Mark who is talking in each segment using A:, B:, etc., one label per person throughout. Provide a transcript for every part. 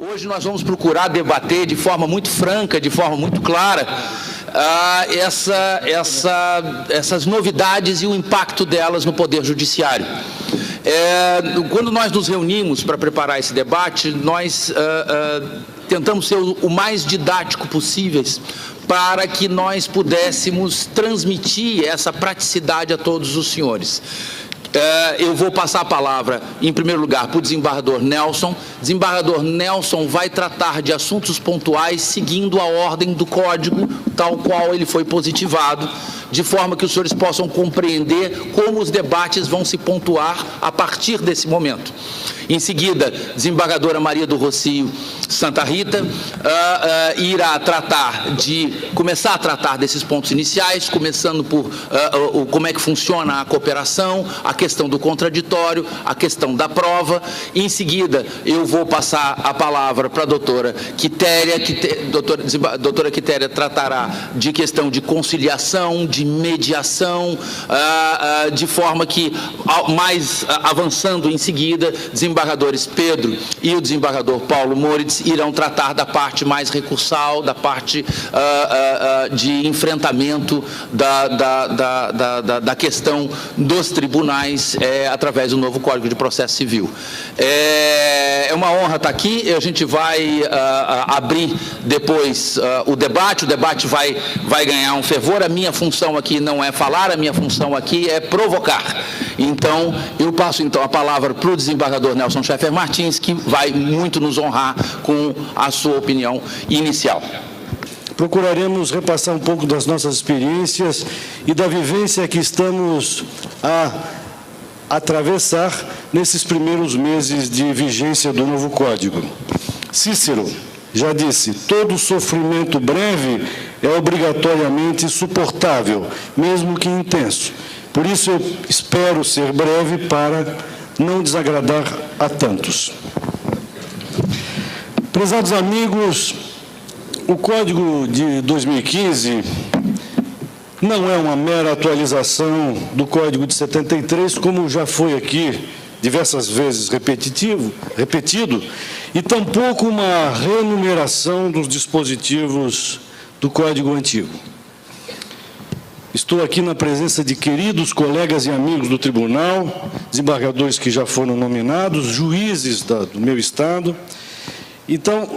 A: Hoje nós vamos procurar debater de forma muito franca, de forma muito clara, essas novidades e o impacto delas no Poder Judiciário. Quando nós nos reunimos para preparar esse debate, nós tentamos ser o mais didático possíveis para que nós pudéssemos transmitir essa praticidade a todos os senhores. Eu vou passar a palavra, em primeiro lugar, para o desembargador Nelson. O desembargador Nelson vai tratar de assuntos pontuais seguindo a ordem do Código, tal qual ele foi positivado, de forma que os senhores possam compreender como os debates vão se pontuar a partir desse momento. Em seguida, desembargadora Maria do Rocio Santa Rita irá começar a tratar desses pontos iniciais, começando por como é que funciona a cooperação, a questão do contraditório, a questão da prova. Em seguida, eu vou passar a palavra para a doutora Quitéria. Doutora Quitéria tratará de questão de conciliação, de mediação, de forma que, mais avançando em seguida, desembargadores Pedro e o desembargador Paulo Moritz irão tratar da parte mais recursal, da parte de enfrentamento da questão dos tribunais através do novo Código de Processo Civil. É uma honra estar aqui. A gente vai abrir depois o debate vai ganhar um fervor. A minha função aqui não é falar, a minha função aqui é provocar. Então, eu passo a palavra para o desembargador Nelson Schaeffer Martins, que vai muito nos honrar com a sua opinião inicial.
B: Procuraremos repassar um pouco das nossas experiências e da vivência que estamos a atravessar nesses primeiros meses de vigência do novo Código. Cícero já disse: todo sofrimento breve é obrigatoriamente suportável, mesmo que intenso. Por isso eu espero ser breve para não desagradar a tantos. Prezados amigos, o Código de 2015 não é uma mera atualização do Código de 73, como já foi aqui diversas vezes repetido, e tampouco uma renumeração dos dispositivos do Código antigo. Estou aqui na presença de queridos colegas e amigos do Tribunal, desembargadores que já foram nominados, juízes do meu Estado. Então,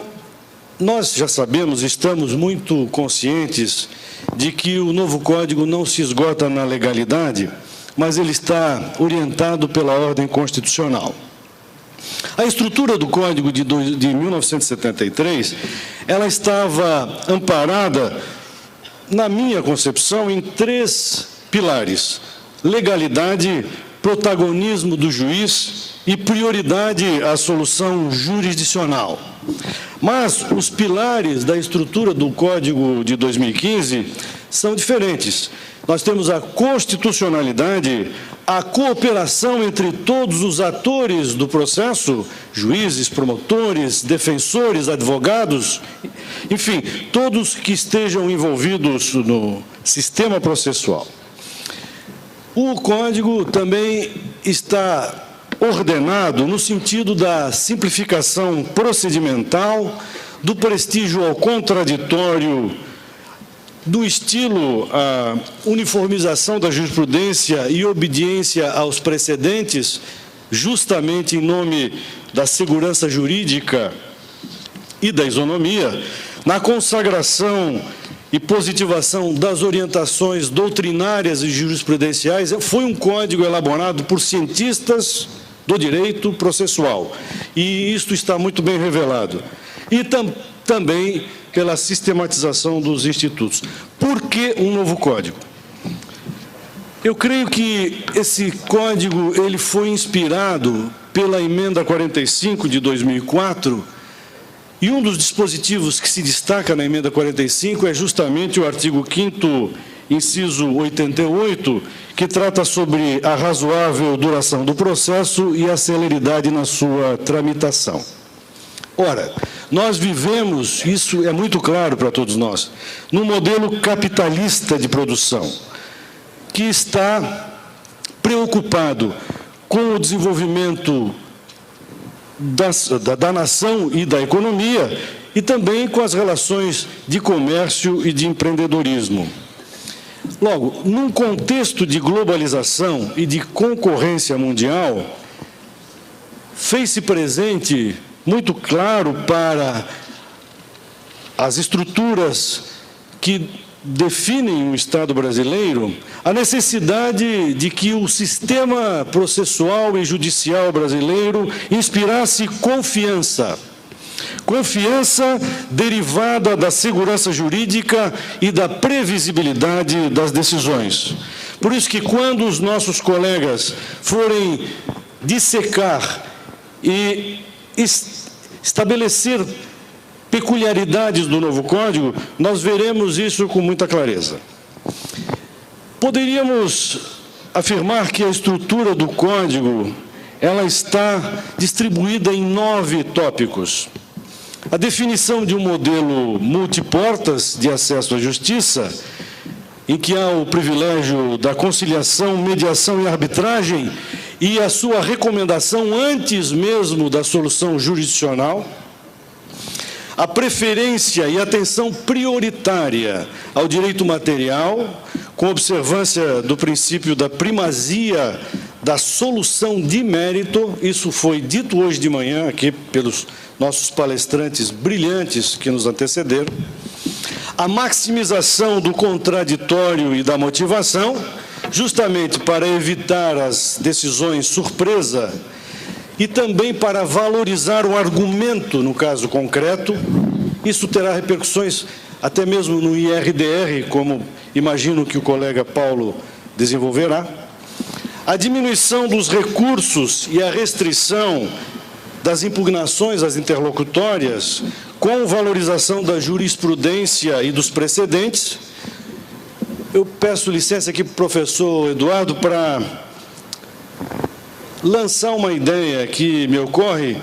B: nós já sabemos, estamos muito conscientes de que o novo Código não se esgota na legalidade, mas ele está orientado pela ordem constitucional. A estrutura do Código de 1973, ela estava amparada, na minha concepção, em 3 pilares: legalidade, protagonismo do juiz e prioridade à solução jurisdicional. Mas os pilares da estrutura do Código de 2015 são diferentes. Nós temos a constitucionalidade, a cooperação entre todos os atores do processo, juízes, promotores, defensores, advogados, enfim, todos que estejam envolvidos no sistema processual. O Código também está ordenado no sentido da simplificação procedimental, do prestígio ao contraditório, do estilo à uniformização da jurisprudência e obediência aos precedentes, justamente em nome da segurança jurídica e da isonomia, na consagração e positivação das orientações doutrinárias e jurisprudenciais. Foi um código elaborado por cientistas do direito processual, e isto está muito bem revelado. E também pela sistematização dos institutos. Por que um novo código? Eu creio que esse código ele foi inspirado pela emenda 45 de 2004, e um dos dispositivos que se destaca na emenda 45 é justamente o artigo 5º, inciso 88, que trata sobre a razoável duração do processo e a celeridade na sua tramitação. Ora, nós vivemos, isso é muito claro para todos nós, num modelo capitalista de produção, que está preocupado com o desenvolvimento da nação e da economia, e também com as relações de comércio e de empreendedorismo. Logo, num contexto de globalização e de concorrência mundial, fez-se presente muito claro para as estruturas que definem o Estado brasileiro a necessidade de que o sistema processual e judicial brasileiro inspirasse confiança. Confiança derivada da segurança jurídica e da previsibilidade das decisões. Por isso que quando os nossos colegas forem dissecar e estabelecer peculiaridades do novo Código, nós veremos isso com muita clareza. Poderíamos afirmar que a estrutura do Código ela está distribuída em 9 tópicos. A definição de um modelo multiportas de acesso à justiça, em que há o privilégio da conciliação, mediação e arbitragem, e a sua recomendação antes mesmo da solução jurisdicional. A preferência e atenção prioritária ao direito material, com observância do princípio da primazia da solução de mérito. Isso foi dito hoje de manhã aqui pelos nossos palestrantes brilhantes que nos antecederam. A maximização do contraditório e da motivação, justamente para evitar as decisões surpresa e também para valorizar o argumento no caso concreto. Isso terá repercussões até mesmo no IRDR, como imagino que o colega Paulo desenvolverá. A diminuição dos recursos e a restrição das impugnações às interlocutórias, com valorização da jurisprudência e dos precedentes. Eu peço licença aqui para o professor Eduardo para lançar uma ideia que me ocorre,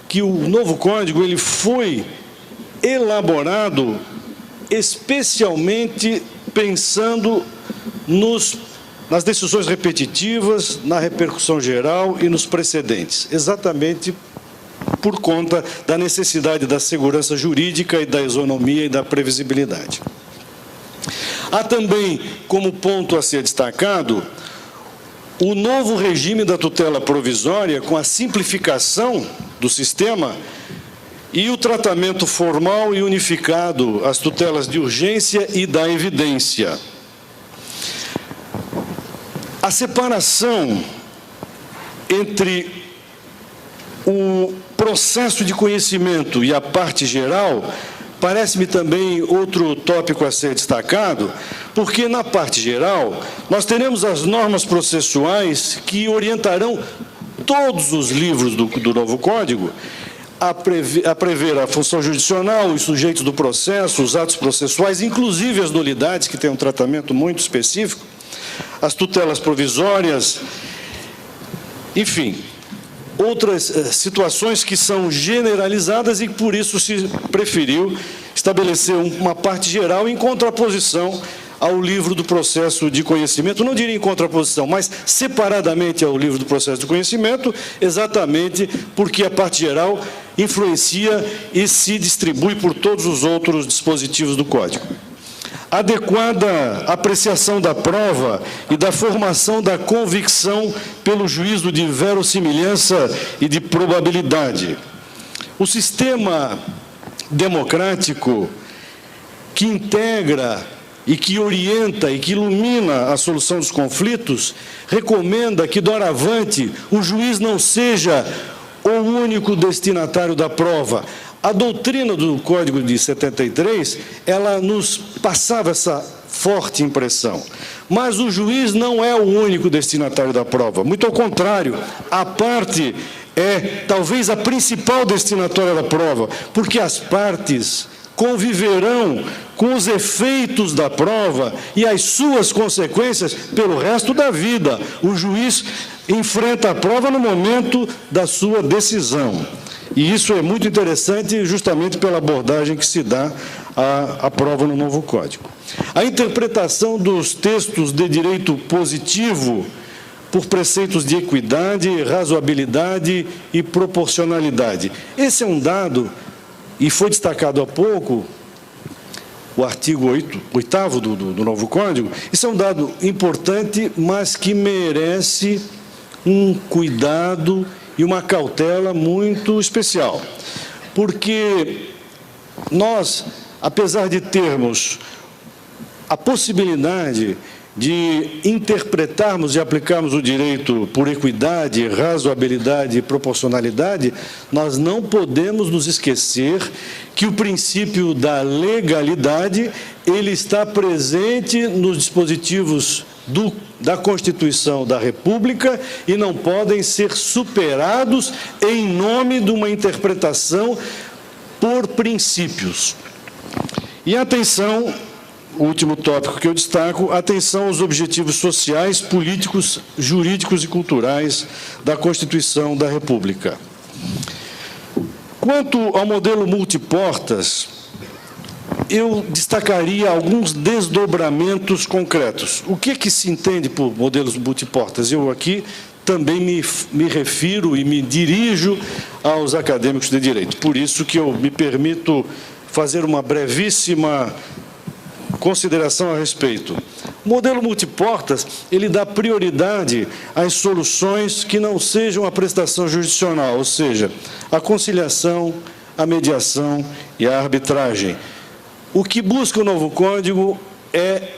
B: que o novo Código ele foi elaborado especialmente pensando nas decisões repetitivas, na repercussão geral e nos precedentes, exatamente por conta da necessidade da segurança jurídica e da isonomia e da previsibilidade. Há também, como ponto a ser destacado, o novo regime da tutela provisória, com a simplificação do sistema e o tratamento formal e unificado às tutelas de urgência e da evidência. A separação entre o processo de conhecimento e a parte geral parece-me também outro tópico a ser destacado, porque na parte geral nós teremos as normas processuais que orientarão todos os livros do novo Código a prever a função jurisdicional, os sujeitos do processo, os atos processuais, inclusive as nulidades, que têm um tratamento muito específico, as tutelas provisórias, enfim, outras situações que são generalizadas e por isso se preferiu estabelecer uma parte geral em contraposição ao livro do processo de conhecimento, não diria em contraposição, mas separadamente ao livro do processo de conhecimento, exatamente porque a parte geral influencia e se distribui por todos os outros dispositivos do Código. Adequada apreciação da prova e da formação da convicção pelo juízo de verossimilhança e de probabilidade. O sistema democrático que integra e que orienta e que ilumina a solução dos conflitos recomenda que, doravante, o juiz não seja o único destinatário da prova. A doutrina do Código de 73, ela nos passava essa forte impressão. Mas o juiz não é o único destinatário da prova. Muito ao contrário, a parte é talvez a principal destinatária da prova, porque as partes conviverão com os efeitos da prova e as suas consequências pelo resto da vida. O juiz enfrenta a prova no momento da sua decisão. E isso é muito interessante justamente pela abordagem que se dá à prova no novo Código. A interpretação dos textos de direito positivo por preceitos de equidade, razoabilidade e proporcionalidade. Esse é um dado, e foi destacado há pouco, o artigo 8º do novo Código. Isso é um dado importante, mas que merece um cuidado e uma cautela muito especial. Porque nós, apesar de termos a possibilidade de interpretarmos e aplicarmos o direito por equidade, razoabilidade e proporcionalidade, nós não podemos nos esquecer que o princípio da legalidade, ele está presente nos dispositivos da Constituição da República e não podem ser superados em nome de uma interpretação por princípios. E atenção, o último tópico que eu destaco, atenção aos objetivos sociais, políticos, jurídicos e culturais da Constituição da República. Quanto ao modelo multiportas, eu destacaria alguns desdobramentos concretos. O que se entende por modelos multiportas? Eu aqui também me refiro e me dirijo aos acadêmicos de direito. Por isso que eu me permito fazer uma brevíssima consideração a respeito. O modelo multiportas, ele dá prioridade às soluções que não sejam a prestação jurisdicional, ou seja, a conciliação, a mediação e a arbitragem. O que busca o novo Código é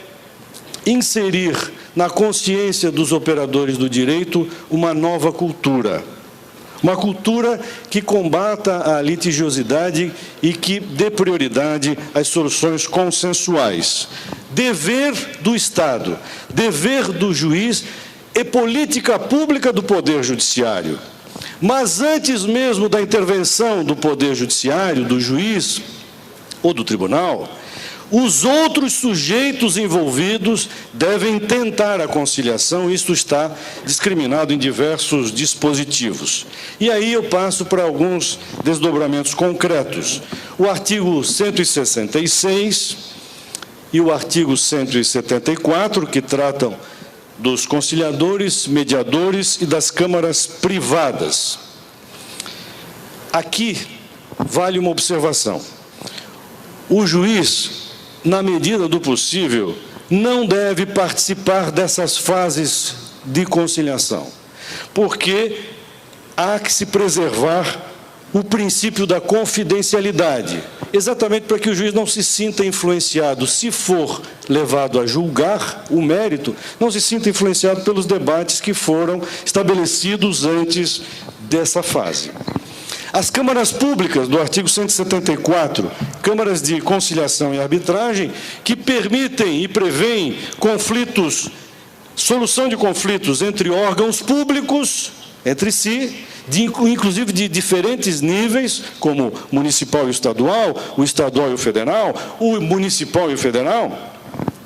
B: inserir na consciência dos operadores do direito uma nova cultura. Uma cultura que combata a litigiosidade e que dê prioridade às soluções consensuais. Dever do Estado, dever do juiz e política pública do Poder Judiciário. Mas antes mesmo da intervenção do Poder Judiciário, do juiz ou do tribunal, os outros sujeitos envolvidos devem tentar a conciliação, isto está discriminado em diversos dispositivos. E aí eu passo para alguns desdobramentos concretos. O artigo 166 e o artigo 174, que tratam dos conciliadores, mediadores e das câmaras privadas. Aqui vale uma observação. O juiz, na medida do possível, não deve participar dessas fases de conciliação, porque há que se preservar o princípio da confidencialidade, exatamente para que o juiz não se sinta influenciado, se for levado a julgar o mérito, não se sinta influenciado pelos debates que foram estabelecidos antes dessa fase. As câmaras públicas, do artigo 174, câmaras de conciliação e arbitragem, que permitem e prevêem conflitos, solução de conflitos entre órgãos públicos, entre si, inclusive de diferentes níveis, como municipal e estadual, o estadual e o federal, o municipal e o federal,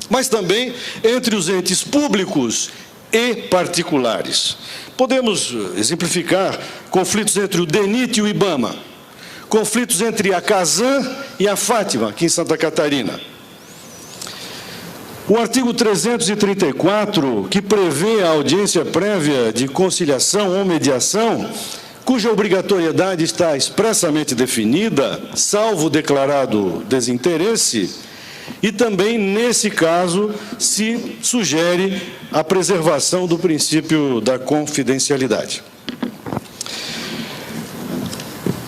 B: mas também entre os entes públicos e particulares. Podemos exemplificar conflitos entre o DENIT e o IBAMA, conflitos entre a CASAN e a Fátima, aqui em Santa Catarina. O artigo 334, que prevê a audiência prévia de conciliação ou mediação, cuja obrigatoriedade está expressamente definida, salvo declarado desinteresse, e também, nesse caso, se sugere a preservação do princípio da confidencialidade.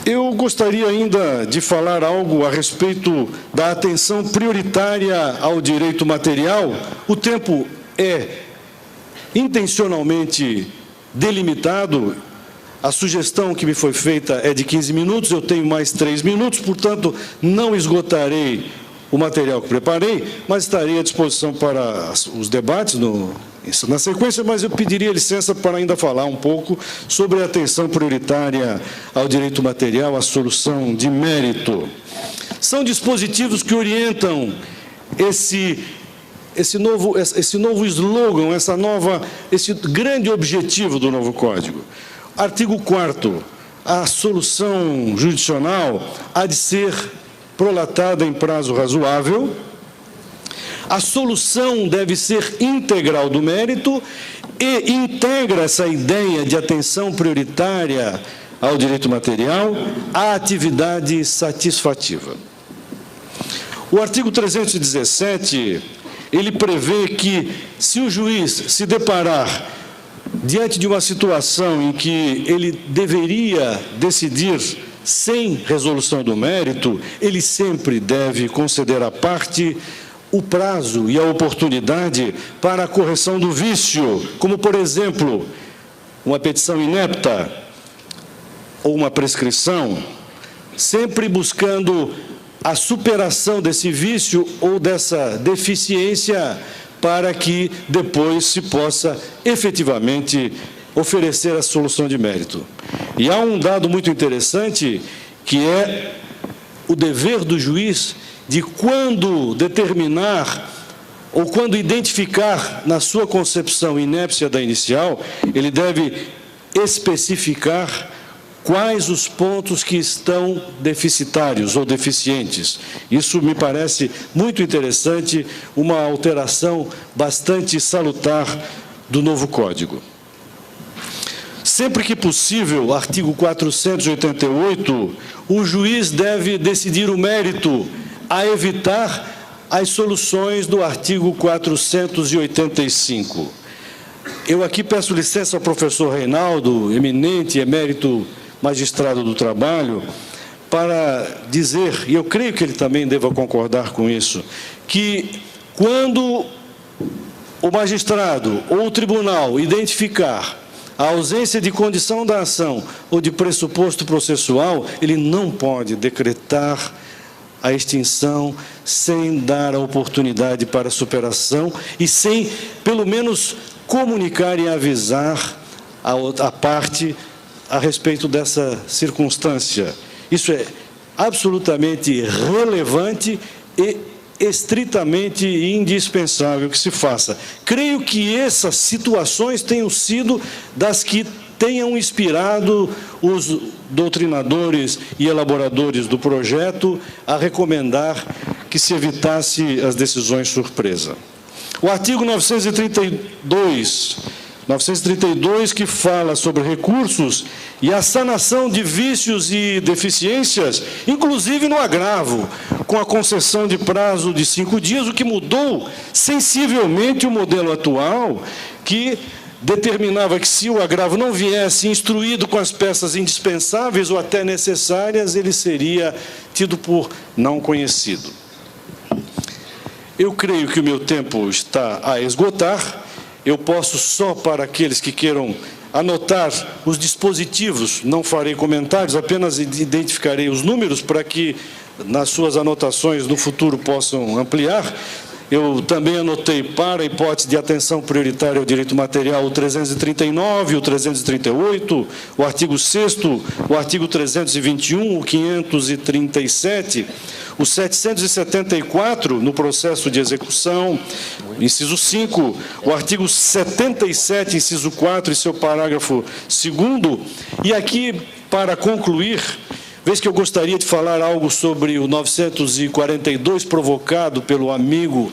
B: Eu gostaria ainda de falar algo a respeito da atenção prioritária ao direito material. O tempo é intencionalmente delimitado. A sugestão que me foi feita é de 15 minutos, eu tenho mais 3 minutos, portanto, não esgotarei o material que preparei, mas estarei à disposição para os debates na sequência, mas eu pediria licença para ainda falar um pouco sobre a atenção prioritária ao direito material, à solução de mérito. São dispositivos que orientam esse novo slogan, esse grande objetivo do novo Código. Artigo 4º, a solução jurisdicional há de ser prolatada em prazo razoável. a solução deve ser integral do mérito e integra essa ideia de atenção prioritária ao direito material à atividade satisfativa. O artigo 317, ele prevê que, se o juiz se deparar diante de uma situação em que ele deveria decidir sem resolução do mérito, ele sempre deve conceder à parte o prazo e a oportunidade para a correção do vício, como, por exemplo, uma petição inepta ou uma prescrição, sempre buscando a superação desse vício ou dessa deficiência para que depois se possa efetivamente oferecer a solução de mérito. E há um dado muito interessante, que é o dever do juiz de, quando determinar ou quando identificar na sua concepção inépcia da inicial, ele deve especificar quais os pontos que estão deficitários ou deficientes. Isso me parece muito interessante, uma alteração bastante salutar do novo Código. Sempre que possível, artigo 488, o juiz deve decidir o mérito, a evitar as soluções do artigo 485. Eu aqui peço licença ao professor Reinaldo, eminente emérito magistrado do trabalho, para dizer, e eu creio que ele também deva concordar com isso, que quando o magistrado ou o tribunal identificar a ausência de condição da ação ou de pressuposto processual, ele não pode decretar a extinção sem dar a oportunidade para a superação e sem, pelo menos, comunicar e avisar a parte a respeito dessa circunstância. Isso é absolutamente relevante e estritamente indispensável que se faça. Creio que essas situações tenham sido das que tenham inspirado os doutrinadores e elaboradores do projeto a recomendar que se evitasse as decisões surpresa. O artigo 932, que fala sobre recursos e a sanação de vícios e deficiências, inclusive no agravo, com a concessão de prazo de 5 dias, o que mudou sensivelmente o modelo atual, que determinava que, se o agravo não viesse instruído com as peças indispensáveis ou até necessárias, ele seria tido por não conhecido. Eu creio que o meu tempo está a esgotar. Eu posso, só para aqueles que queiram anotar os dispositivos, não farei comentários, apenas identificarei os números para que nas suas anotações no futuro possam ampliar. Eu também anotei, para a hipótese de atenção prioritária ao direito material, o 339, o 338, o artigo 6º, o artigo 321, o 537, o 774, no processo de execução, inciso 5, o artigo 77, inciso 4, e seu parágrafo 2º, e aqui, para concluir, vez que eu gostaria de falar algo sobre o 942, provocado pelo amigo,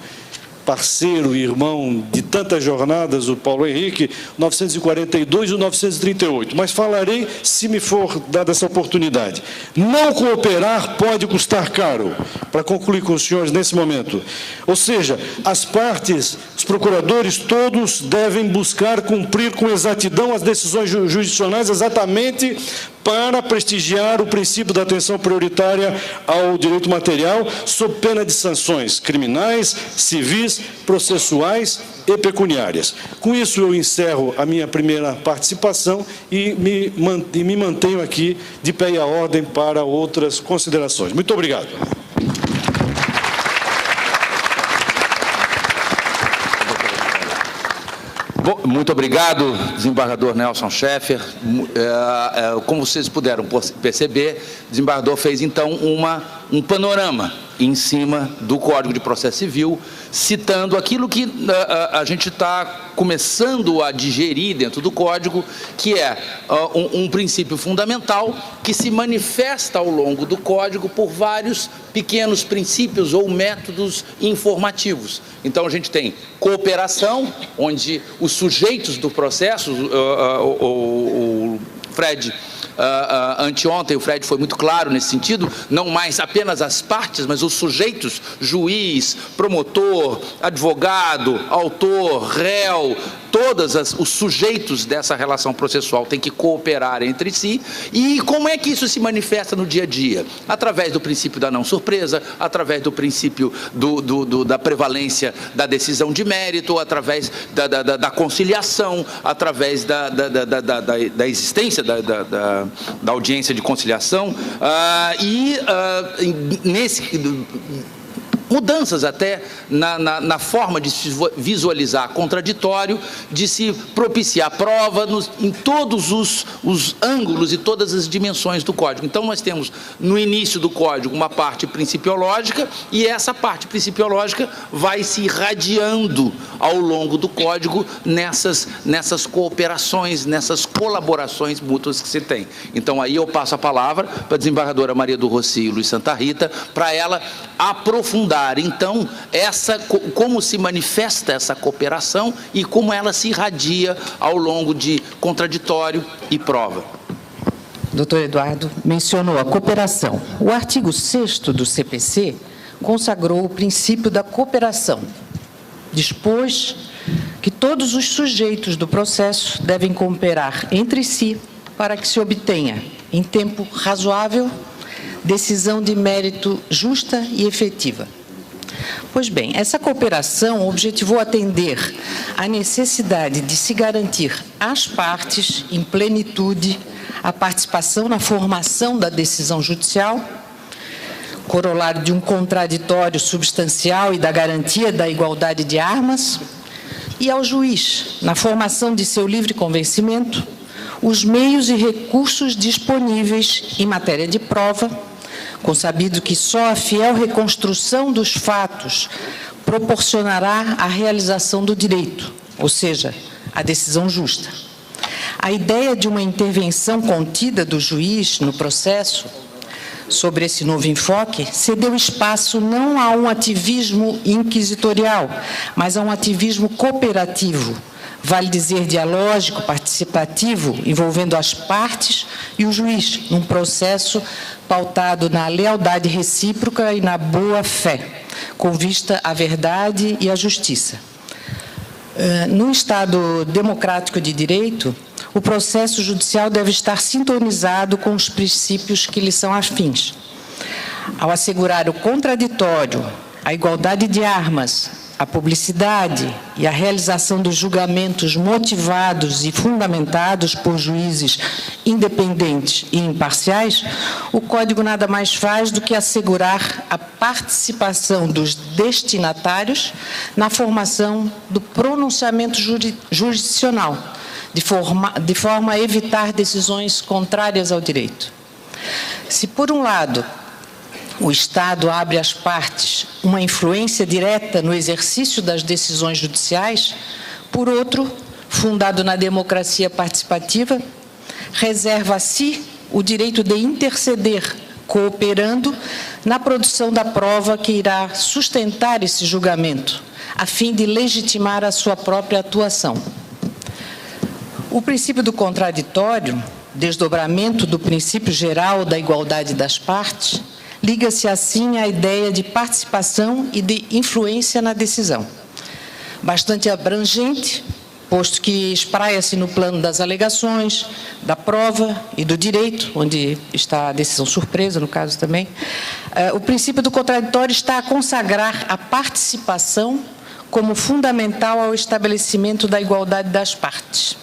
B: parceiro e irmão de tantas jornadas, o Paulo Henrique, 942 e o 938. Mas falarei se me for dada essa oportunidade. Não cooperar pode custar caro, para concluir com os senhores nesse momento. Ou seja, as partes, os procuradores todos devem buscar cumprir com exatidão as decisões jurisdicionais exatamente para prestigiar o princípio da atenção prioritária ao direito material, sob pena de sanções criminais, civis, processuais e pecuniárias. Com isso, eu encerro a minha primeira participação e me mantenho aqui de pé e à ordem para outras considerações. Muito obrigado.
A: Muito obrigado, desembargador Nelson Scheffer. Como vocês puderam perceber, o desembargador fez, então, um panorama em cima do Código de Processo Civil, citando aquilo que a gente está começando a digerir dentro do Código, que é um princípio fundamental que se manifesta ao longo do Código por vários pequenos princípios ou métodos informativos. Então, a gente tem cooperação, onde os sujeitos do processo, o Fred... anteontem o Fred foi muito claro nesse sentido, não mais apenas as partes, mas os sujeitos, juiz, promotor, advogado, autor, réu, todos os sujeitos dessa relação processual têm que cooperar entre si. E como é que isso se manifesta no dia a dia? Através do princípio da não surpresa, através do princípio da prevalência da decisão de mérito, através da conciliação, através da existência da audiência de conciliação, mudanças até na forma de se visualizar contraditório, de se propiciar prova em todos os ângulos e todas as dimensões do Código. Então, nós temos no início do Código uma parte principiológica, e essa parte principiológica vai se irradiando ao longo do Código nessas cooperações, nessas colaborações mútuas que se tem. Então, aí eu passo a palavra para a desembargadora Maria do Rocio e Luiz Santa Rita, para ela aprofundar, então, como se manifesta essa cooperação e como ela se irradia ao longo de contraditório e prova.
C: Doutor Eduardo mencionou a cooperação. O artigo 6º do CPC consagrou o princípio da cooperação. Dispôs que todos os sujeitos do processo devem cooperar entre si para que se obtenha, em tempo razoável, decisão de mérito justa e efetiva. Pois bem, essa cooperação objetivou atender à necessidade de se garantir às partes, em plenitude, a participação na formação da decisão judicial, corolário de um contraditório substancial e da garantia da igualdade de armas, e ao juiz, na formação de seu livre convencimento, os meios e recursos disponíveis em matéria de prova, consabido que só a fiel reconstrução dos fatos proporcionará a realização do direito, ou seja, a decisão justa. A ideia de uma intervenção contida do juiz no processo, sobre esse novo enfoque, cedeu espaço não a um ativismo inquisitorial, mas a um ativismo cooperativo, vale dizer dialógico, participativo, envolvendo as partes e o juiz, num processo pautado na lealdade recíproca e na boa-fé, com vista à verdade e à justiça. No Estado democrático de direito, o processo judicial deve estar sintonizado com os princípios que lhe são afins. Ao assegurar o contraditório, a igualdade de armas, a publicidade e a realização dos julgamentos motivados e fundamentados por juízes independentes e imparciais, o Código nada mais faz do que assegurar a participação dos destinatários na formação do pronunciamento jurisdicional, de forma a evitar decisões contrárias ao direito. Se, por um lado, o Estado abre às partes uma influência direta no exercício das decisões judiciais, por outro, fundado na democracia participativa, reserva a si o direito de interceder, cooperando na produção da prova que irá sustentar esse julgamento, a fim de legitimar a sua própria atuação. O princípio do contraditório, desdobramento do princípio geral da igualdade das partes, liga-se assim à ideia de participação e de influência na decisão. Bastante abrangente, posto que espraia-se no plano das alegações, da prova e do direito, onde está a decisão surpresa, no caso também. O princípio do contraditório está a consagrar a participação como fundamental ao estabelecimento da igualdade das partes.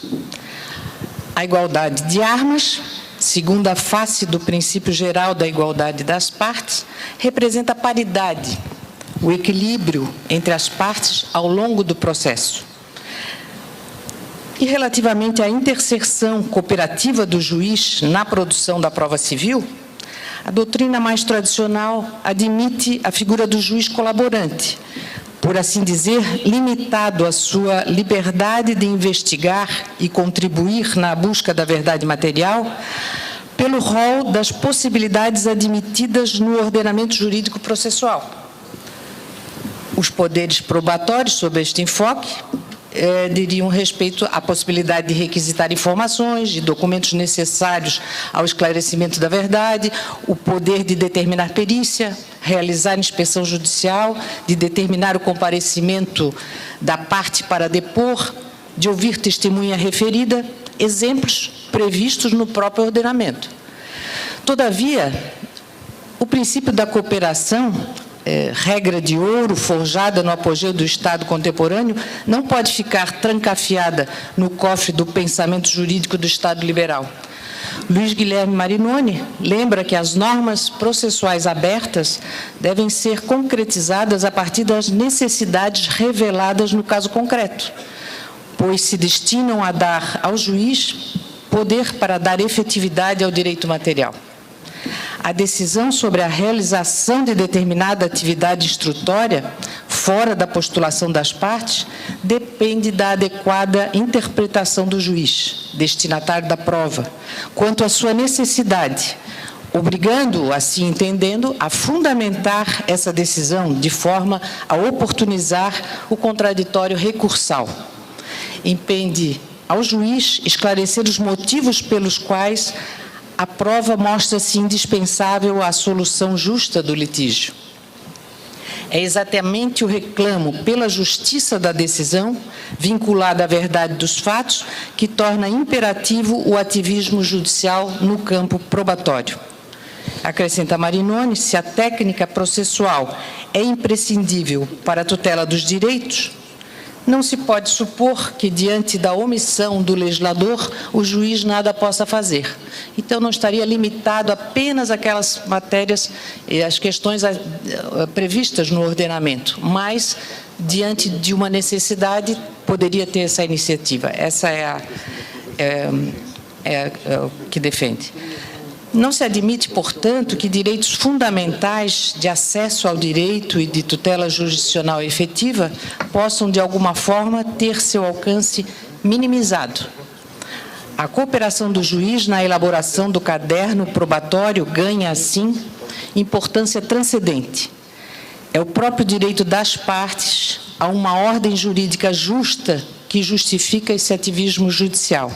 C: A igualdade de armas, segundo a face do princípio geral da igualdade das partes, representa a paridade, o equilíbrio entre as partes ao longo do processo. E relativamente à interseção cooperativa do juiz na produção da prova civil, A doutrina mais tradicional admite a figura do juiz colaborante, por assim dizer, limitado à sua liberdade de investigar e contribuir na busca da verdade material, pelo rol das possibilidades admitidas no ordenamento jurídico processual. Os poderes probatórios, sob este enfoque, diriam respeito à possibilidade de requisitar informações e documentos necessários ao esclarecimento da verdade, o poder de determinar perícia, realizar inspeção judicial, de determinar o comparecimento da parte para depor, de ouvir testemunha referida, exemplos previstos no próprio ordenamento. Todavia, o princípio da cooperação, regra de ouro forjada no apogeu do Estado contemporâneo, não pode ficar trancafiada no cofre do pensamento jurídico do Estado liberal. Luiz Guilherme Marinoni lembra que as normas processuais abertas devem ser concretizadas a partir das necessidades reveladas no caso concreto, pois se destinam a dar ao juiz poder para dar efetividade ao direito material. A decisão sobre a realização de determinada atividade instrutória, fora da postulação das partes, depende da adequada interpretação do juiz, destinatário da prova, quanto à sua necessidade, obrigando-o, assim entendendo, a fundamentar essa decisão de forma a oportunizar o contraditório recursal. Impende ao juiz esclarecer os motivos pelos quais a prova mostra-se indispensável à solução justa do litígio. É exatamente o reclamo pela justiça da decisão, vinculada à verdade dos fatos, que torna imperativo o ativismo judicial no campo probatório. Acrescenta Marinoni, se a técnica processual é imprescindível para a tutela dos direitos, não se pode supor que, diante da omissão do legislador, o juiz nada possa fazer. Então, não estaria limitado apenas àquelas matérias e às questões previstas no ordenamento, mas, diante de uma necessidade, poderia ter essa iniciativa. Essa é o que defende. Não se admite, portanto, que direitos fundamentais de acesso ao direito e de tutela jurisdicional efetiva possam, de alguma forma, ter seu alcance minimizado. A cooperação do juiz na elaboração do caderno probatório ganha, assim, importância transcendente. É o próprio direito das partes a uma ordem jurídica justa que justifica esse ativismo judicial.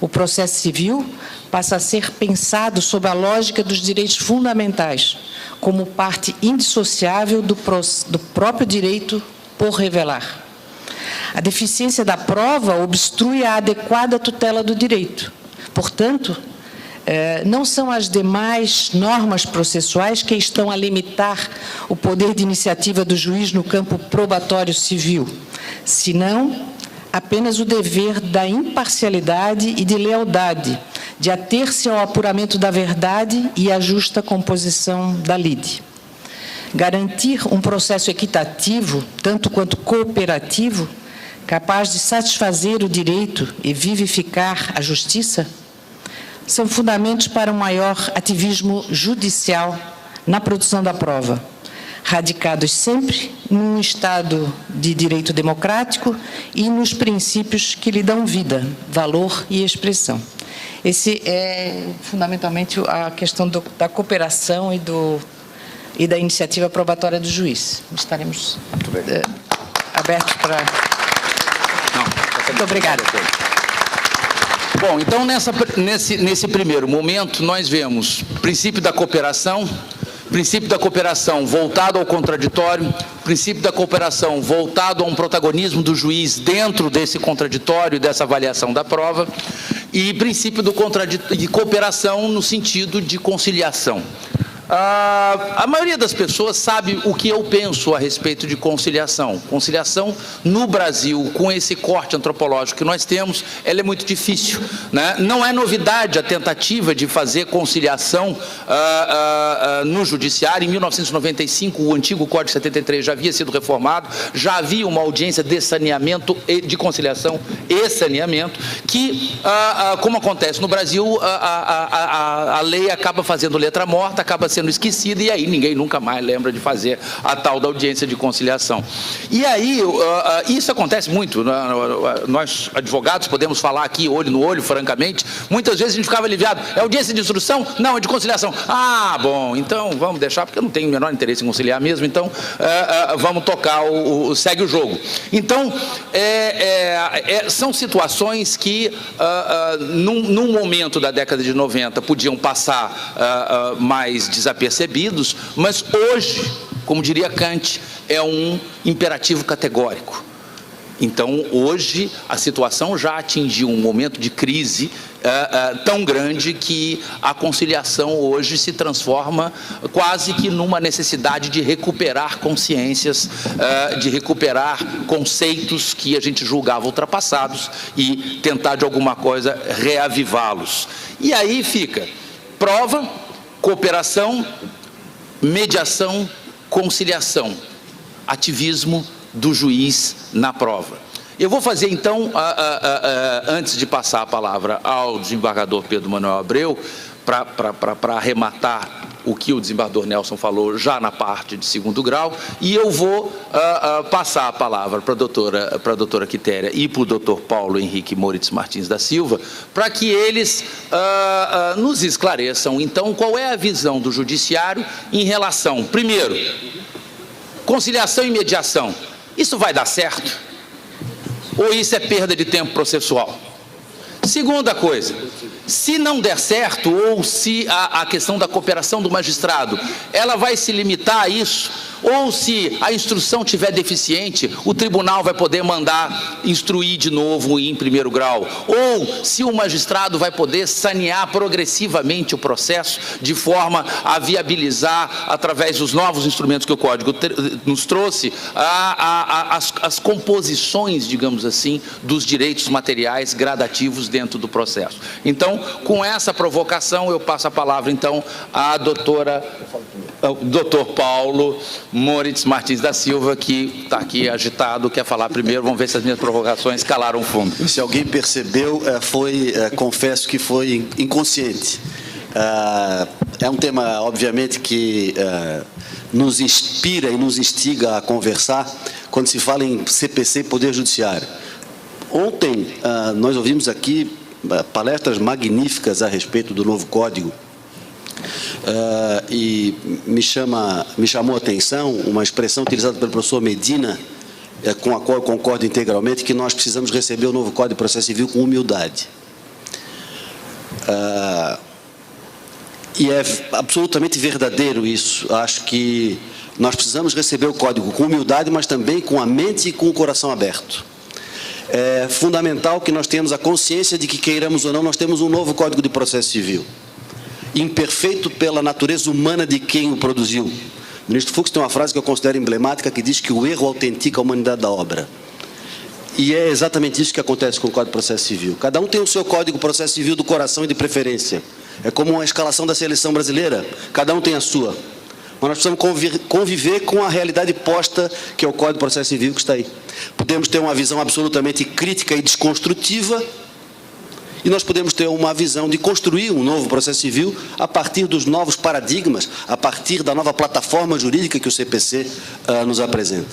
C: O processo civil passa a ser pensado sob a lógica dos direitos fundamentais, como parte indissociável do próprio direito por revelar. A deficiência da prova obstrui a adequada tutela do direito. Portanto, não são as demais normas processuais que estão a limitar o poder de iniciativa do juiz no campo probatório civil, senão apenas o dever da imparcialidade e de lealdade, de ater-se ao apuramento da verdade e à justa composição da lide. Garantir um processo equitativo, tanto quanto cooperativo, capaz de satisfazer o direito e vivificar a justiça, são fundamentos para um maior ativismo judicial na produção da prova, radicados sempre num Estado de direito democrático e nos princípios que lhe dão vida, valor e expressão. Esse é, fundamentalmente, a questão da cooperação e da iniciativa probatória do juiz. Estaremos abertos para... Muito obrigada.
A: Bom, então, nesse primeiro momento, nós vemos princípio da cooperação voltado ao contraditório, princípio da cooperação voltado a um protagonismo do juiz dentro desse contraditório, dessa avaliação da prova, e princípio de cooperação no sentido de conciliação. A maioria das pessoas sabe o que eu penso a respeito de conciliação. Conciliação no Brasil, com esse corte antropológico que nós temos, ela é muito difícil, né? Não é novidade a tentativa de fazer conciliação no judiciário. Em 1995, o antigo Código 73 já havia sido reformado, já havia uma audiência de saneamento, de conciliação e saneamento, que, como acontece no Brasil, a lei acaba fazendo letra morta, acaba sendo esquecida, e aí ninguém nunca mais lembra de fazer a tal da audiência de conciliação. E aí, isso acontece muito, nós advogados podemos falar aqui olho no olho, francamente, muitas vezes a gente ficava aliviado, é audiência de instrução? Não, é de conciliação. Ah, bom, então vamos deixar, porque eu não tenho o menor interesse em conciliar mesmo, então vamos tocar, segue o jogo. Então, são situações que, num momento da década de 90, podiam passar mais desapercebidos, mas hoje, como diria Kant, é um imperativo categórico. Então, hoje, a situação já atingiu um momento de crise tão grande que a conciliação hoje se transforma quase que numa necessidade de recuperar consciências, de recuperar conceitos que a gente julgava ultrapassados e tentar, de alguma coisa, reavivá-los. E aí fica prova, cooperação, mediação, conciliação, ativismo do juiz na prova. Eu vou fazer, então, antes de passar a palavra ao desembargador Pedro Manuel Abreu, para arrematar o que o desembargador Nelson falou já na parte de segundo grau, e eu vou passar a palavra para a doutora Quitéria e para o doutor Paulo Henrique Moritz Martins da Silva, para que eles nos esclareçam, então, qual é a visão do judiciário em relação, primeiro, conciliação e mediação. Isso vai dar certo? Ou isso é perda de tempo processual? Segunda coisa, se não der certo, ou se a questão da cooperação do magistrado, ela vai se limitar a isso, ou se a instrução tiver deficiente, o tribunal vai poder mandar instruir de novo em primeiro grau, ou se o magistrado vai poder sanear progressivamente o processo, de forma a viabilizar, através dos novos instrumentos que o Código nos trouxe, as composições, digamos assim, dos direitos materiais gradativos dentro do processo. Então, com essa provocação, eu passo a palavra, então, à doutor Paulo Moritz Martins da Silva, que está aqui agitado, quer falar primeiro. Vamos ver se as minhas provocações calaram fundo.
D: Se alguém percebeu, confesso que foi inconsciente. É um tema, obviamente, que nos inspira e nos instiga a conversar quando se fala em CPC e Poder Judiciário. Ontem, nós ouvimos aqui palestras magníficas a respeito do novo Código, e me chamou a atenção uma expressão utilizada pelo professor Medina, com a qual eu concordo integralmente, que nós precisamos receber o novo Código de Processo Civil com humildade. E é absolutamente verdadeiro isso. Acho que nós precisamos receber o Código com humildade, mas também com a mente e com o coração aberto. É fundamental que nós tenhamos a consciência de que, queiramos ou não, nós temos um novo Código de Processo Civil, imperfeito pela natureza humana de quem o produziu. O ministro Fux tem uma frase que eu considero emblemática, que diz que o erro autentica a humanidade da obra. E é exatamente isso que acontece com o Código de Processo Civil. Cada um tem o seu Código de Processo Civil do coração e de preferência. É como uma escalação da seleção brasileira, cada um tem a sua. Mas nós precisamos conviver com a realidade posta, que é o Código de Processo Civil que está aí. Podemos ter uma visão absolutamente crítica e desconstrutiva, e nós podemos ter uma visão de construir um novo processo civil a partir dos novos paradigmas, a partir da nova plataforma jurídica que o CPC nos apresenta.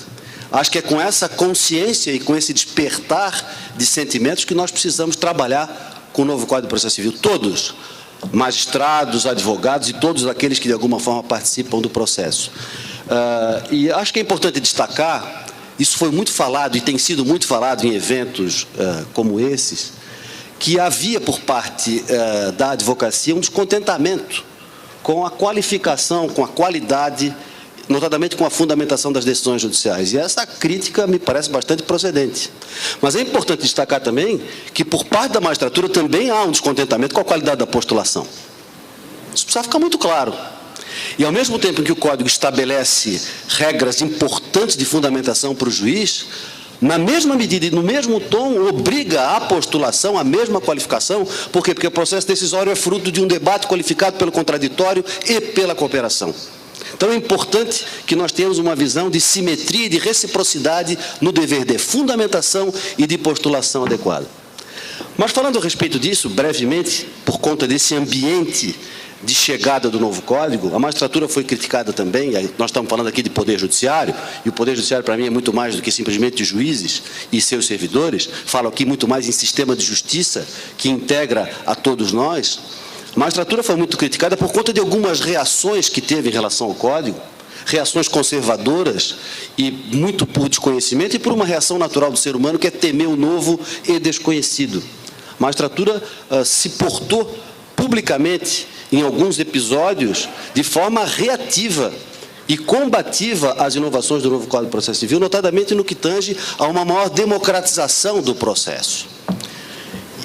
D: Acho que é com essa consciência e com esse despertar de sentimentos que nós precisamos trabalhar com o novo Código de Processo Civil. Todos, magistrados, advogados e todos aqueles que de alguma forma participam do processo. E acho que é importante destacar, isso foi muito falado e tem sido muito falado em eventos como esses, que havia por parte da advocacia um descontentamento com a qualificação, com a qualidade, notadamente com a fundamentação das decisões judiciais. E essa crítica me parece bastante procedente. Mas é importante destacar também que, por parte da magistratura, também há um descontentamento com a qualidade da postulação. Isso precisa ficar muito claro. E, ao mesmo tempo em que o Código estabelece regras importantes de fundamentação para o juiz, na mesma medida e no mesmo tom, obriga à postulação, à mesma qualificação. Por quê? Porque o processo decisório é fruto de um debate qualificado pelo contraditório e pela cooperação. Então, é importante que nós tenhamos uma visão de simetria e de reciprocidade no dever de fundamentação e de postulação adequada. Mas, falando a respeito disso, brevemente, por conta desse ambiente de chegada do novo Código, a magistratura foi criticada também. Nós estamos falando aqui de Poder Judiciário, e o Poder Judiciário, para mim, é muito mais do que simplesmente de juízes e seus servidores. Falo aqui muito mais em sistema de justiça, que integra a todos nós. A magistratura foi muito criticada por conta de algumas reações que teve em relação ao Código, reações conservadoras e muito por desconhecimento, e por uma reação natural do ser humano, que é temer o novo e desconhecido. A magistratura se portou publicamente, em alguns episódios, de forma reativa e combativa às inovações do novo Código de Processo Civil, notadamente no que tange a uma maior democratização do processo.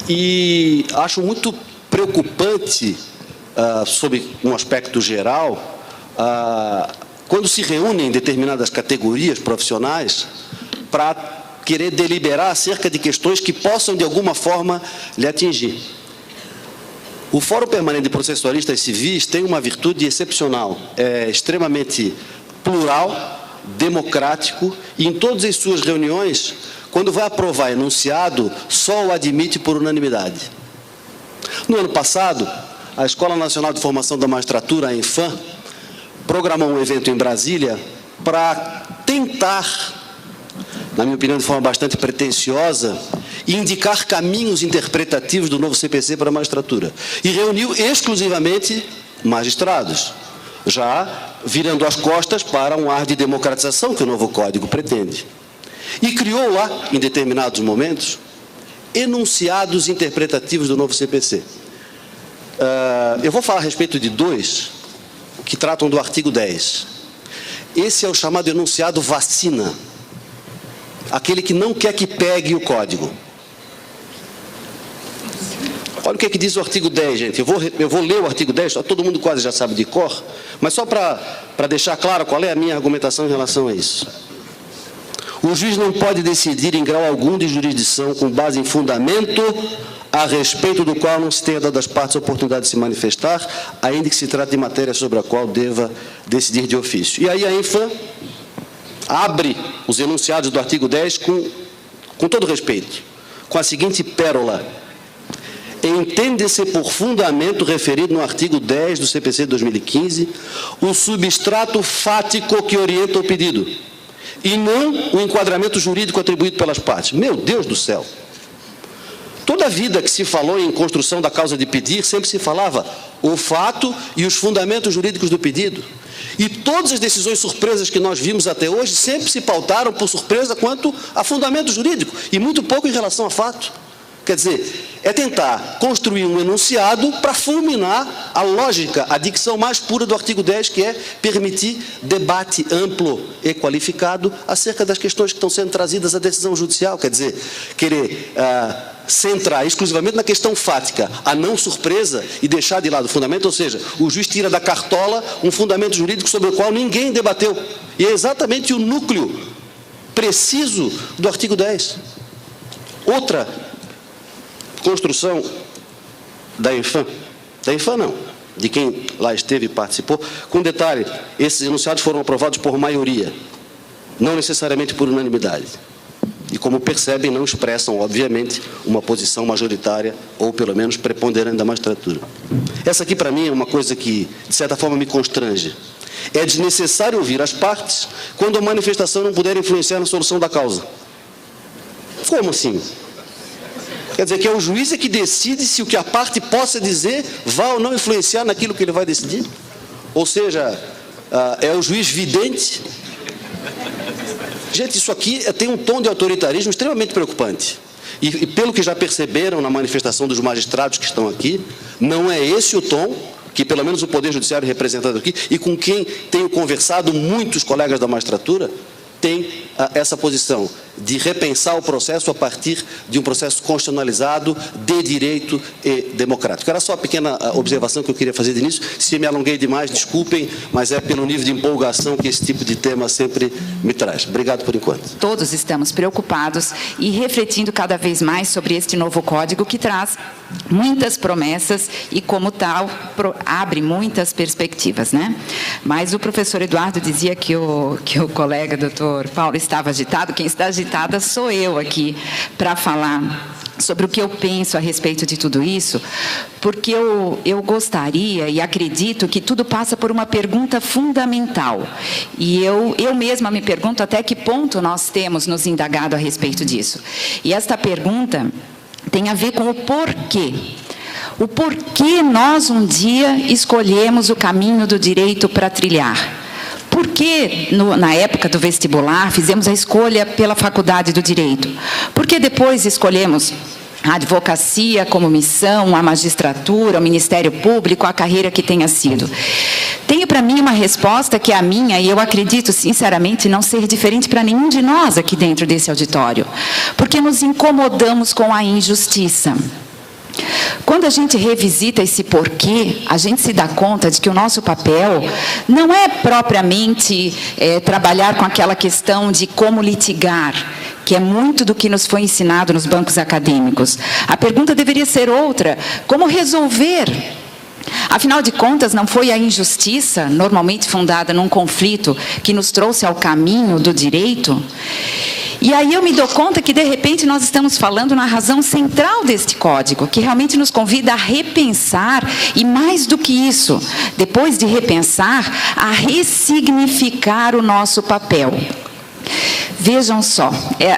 D: E acho muito preocupante, sob um aspecto geral, quando se reúnem determinadas categorias profissionais para querer deliberar acerca de questões que possam, de alguma forma, lhe atingir. O Fórum Permanente de Processualistas Civis tem uma virtude excepcional, é extremamente plural, democrático, e em todas as suas reuniões, quando vai aprovar enunciado, só o admite por unanimidade. No ano passado, a Escola Nacional de Formação da Magistratura, a ENFAM, programou um evento em Brasília para tentar, na minha opinião, de forma bastante pretensiosa, indicar caminhos interpretativos do novo CPC para a magistratura. E reuniu exclusivamente magistrados, já virando as costas para um ar de democratização que o novo Código pretende. E criou lá, em determinados momentos, enunciados interpretativos do novo CPC. Eu vou falar a respeito de dois que tratam do artigo 10. Esse é o chamado enunciado vacina, aquele que não quer que pegue o Código. Olha o que diz o artigo 10, gente. Eu vou ler o artigo 10, todo mundo quase já sabe de cor, mas só para deixar claro qual é a minha argumentação em relação a isso. O juiz não pode decidir em grau algum de jurisdição com base em fundamento a respeito do qual não se tenha dado às partes a oportunidade de se manifestar, ainda que se trate de matéria sobre a qual deva decidir de ofício. E aí a ENFAM abre os enunciados do artigo 10 com todo respeito, com a seguinte pérola: entende-se por fundamento referido no artigo 10 do CPC de 2015 o substrato fático que orienta o pedido, e não o enquadramento jurídico atribuído pelas partes. Meu Deus do céu! Toda a vida que se falou em construção da causa de pedir, sempre se falava o fato e os fundamentos jurídicos do pedido. E todas as decisões surpresas que nós vimos até hoje sempre se pautaram por surpresa quanto a fundamento jurídico, e muito pouco em relação a fato. Quer dizer, é tentar construir um enunciado para fulminar a lógica, a dicção mais pura do artigo 10, que é permitir debate amplo e qualificado acerca das questões que estão sendo trazidas à decisão judicial. Quer dizer, querer centrar exclusivamente na questão fática, a não surpresa, e deixar de lado o fundamento, ou seja, o juiz tira da cartola um fundamento jurídico sobre o qual ninguém debateu. E é exatamente o núcleo preciso do artigo 10. Outra construção da ENFAM não, de quem lá esteve e participou, com detalhe: esses enunciados foram aprovados por maioria, não necessariamente por unanimidade. E, como percebem, não expressam, obviamente, uma posição majoritária ou, pelo menos, preponderante da magistratura. Essa aqui, para mim, é uma coisa que, de certa forma, me constrange. É desnecessário ouvir as partes quando a manifestação não puder influenciar na solução da causa. Como assim? Quer dizer que é o juiz que decide se o que a parte possa dizer vai ou não influenciar naquilo que ele vai decidir? Ou seja, é o juiz vidente? Gente, isso aqui tem um tom de autoritarismo extremamente preocupante. E pelo que já perceberam na manifestação dos magistrados que estão aqui, não é esse o tom que, pelo menos, o Poder Judiciário representado aqui, e com quem tenho conversado, muitos colegas da magistratura, têm essa posição de repensar o processo a partir de um processo constitucionalizado, de direito e democrático. Era só a pequena observação que eu queria fazer de início. Se me alonguei demais, desculpem, mas é pelo nível de empolgação que esse tipo de tema sempre me traz. Obrigado por enquanto.
E: Todos estamos preocupados e refletindo cada vez mais sobre este novo código que traz muitas promessas e, como tal, abre muitas perspectivas, né? Mas o professor Eduardo dizia que o colega, doutor Paulo, estava agitado. Quem está agitada sou eu aqui para falar sobre o que eu penso a respeito de tudo isso, porque eu gostaria e acredito que tudo passa por uma pergunta fundamental. E eu mesma me pergunto até que ponto nós temos nos indagado a respeito disso. E esta pergunta tem a ver com o porquê. O porquê nós um dia escolhemos o caminho do direito para trilhar. Por que, na época do vestibular, fizemos a escolha pela Faculdade do Direito? Por que depois escolhemos a advocacia como missão, a magistratura, o Ministério Público, a carreira que tenha sido? Tenho para mim uma resposta que é a minha, e eu acredito, sinceramente, não ser diferente para nenhum de nós aqui dentro desse auditório. Porque nos incomodamos com a injustiça. Quando a gente revisita esse porquê, a gente se dá conta de que o nosso papel não é propriamente trabalhar com aquela questão de como litigar, que é muito do que nos foi ensinado nos bancos acadêmicos. A pergunta deveria ser outra: como resolver? Afinal de contas, não foi a injustiça, normalmente fundada num conflito, que nos trouxe ao caminho do direito? E aí eu me dou conta que, de repente, nós estamos falando na razão central deste código, que realmente nos convida a repensar, e mais do que isso, depois de repensar, a ressignificar o nosso papel. Vejam só,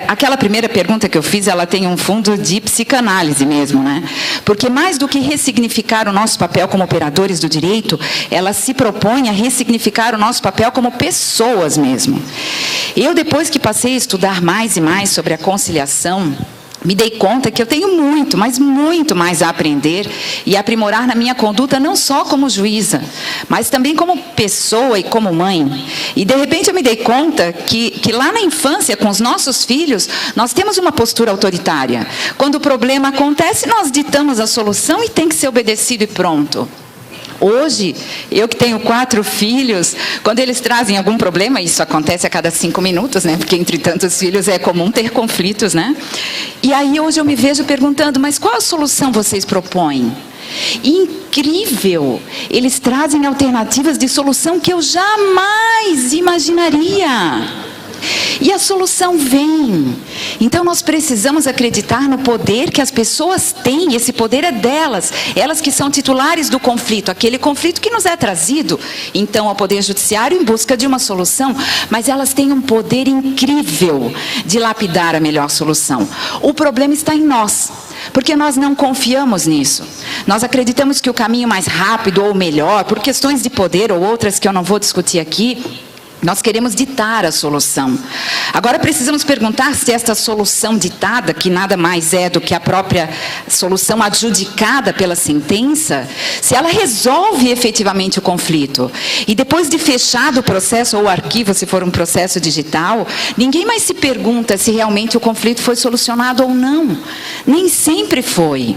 E: aquela primeira pergunta que eu fiz, ela tem um fundo de psicanálise mesmo, né? Porque mais do que ressignificar o nosso papel como operadores do direito, ela se propõe a ressignificar o nosso papel como pessoas mesmo. Eu, depois que passei a estudar mais e mais sobre a conciliação, me dei conta que eu tenho muito, mas muito mais a aprender e aprimorar na minha conduta, não só como juíza, mas também como pessoa e como mãe. E, de repente, eu me dei conta que lá na infância, com os nossos filhos, nós temos uma postura autoritária. Quando o problema acontece, nós ditamos a solução e tem que ser obedecido e pronto. Hoje, eu que tenho 4 filhos, quando eles trazem algum problema, isso acontece a cada 5 minutos, né? Porque entre tantos filhos é comum ter conflitos, né? E aí hoje eu me vejo perguntando, mas qual a solução vocês propõem? Incrível! Eles trazem alternativas de solução que eu jamais imaginaria. E a solução vem. Então nós precisamos acreditar no poder que as pessoas têm. Esse poder é delas. Elas que são titulares do conflito. Aquele conflito que nos é trazido, então, ao Poder Judiciário em busca de uma solução. Mas elas têm um poder incrível de lapidar a melhor solução. O problema está em nós. Porque nós não confiamos nisso. Nós acreditamos que o caminho mais rápido ou melhor, por questões de poder ou outras que eu não vou discutir aqui, nós queremos ditar a solução. Agora precisamos perguntar se esta solução ditada, que nada mais é do que a própria solução adjudicada pela sentença, se ela resolve efetivamente o conflito. E depois de fechado o processo ou o arquivo, se for um processo digital, ninguém mais se pergunta se realmente o conflito foi solucionado ou não. Nem sempre foi.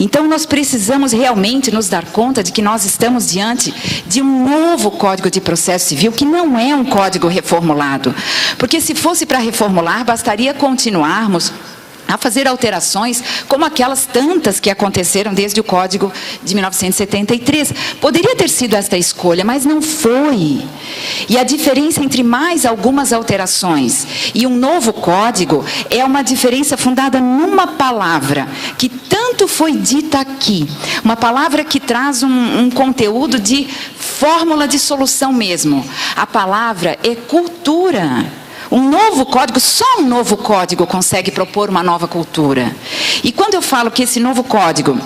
E: Então nós precisamos realmente nos dar conta de que nós estamos diante de um novo Código de Processo Civil, que não é um código reformulado. Porque se fosse para reformular, bastaria continuarmos a fazer alterações como aquelas tantas que aconteceram desde o Código de 1973. Poderia ter sido esta escolha, mas não foi. E a diferença entre mais algumas alterações e um novo código é uma diferença fundada numa palavra que tanto foi dita aqui. Uma palavra que traz um conteúdo de fórmula de solução mesmo. A palavra é cultura. Um novo código, só um novo código consegue propor uma nova cultura. E quando eu falo que esse novo código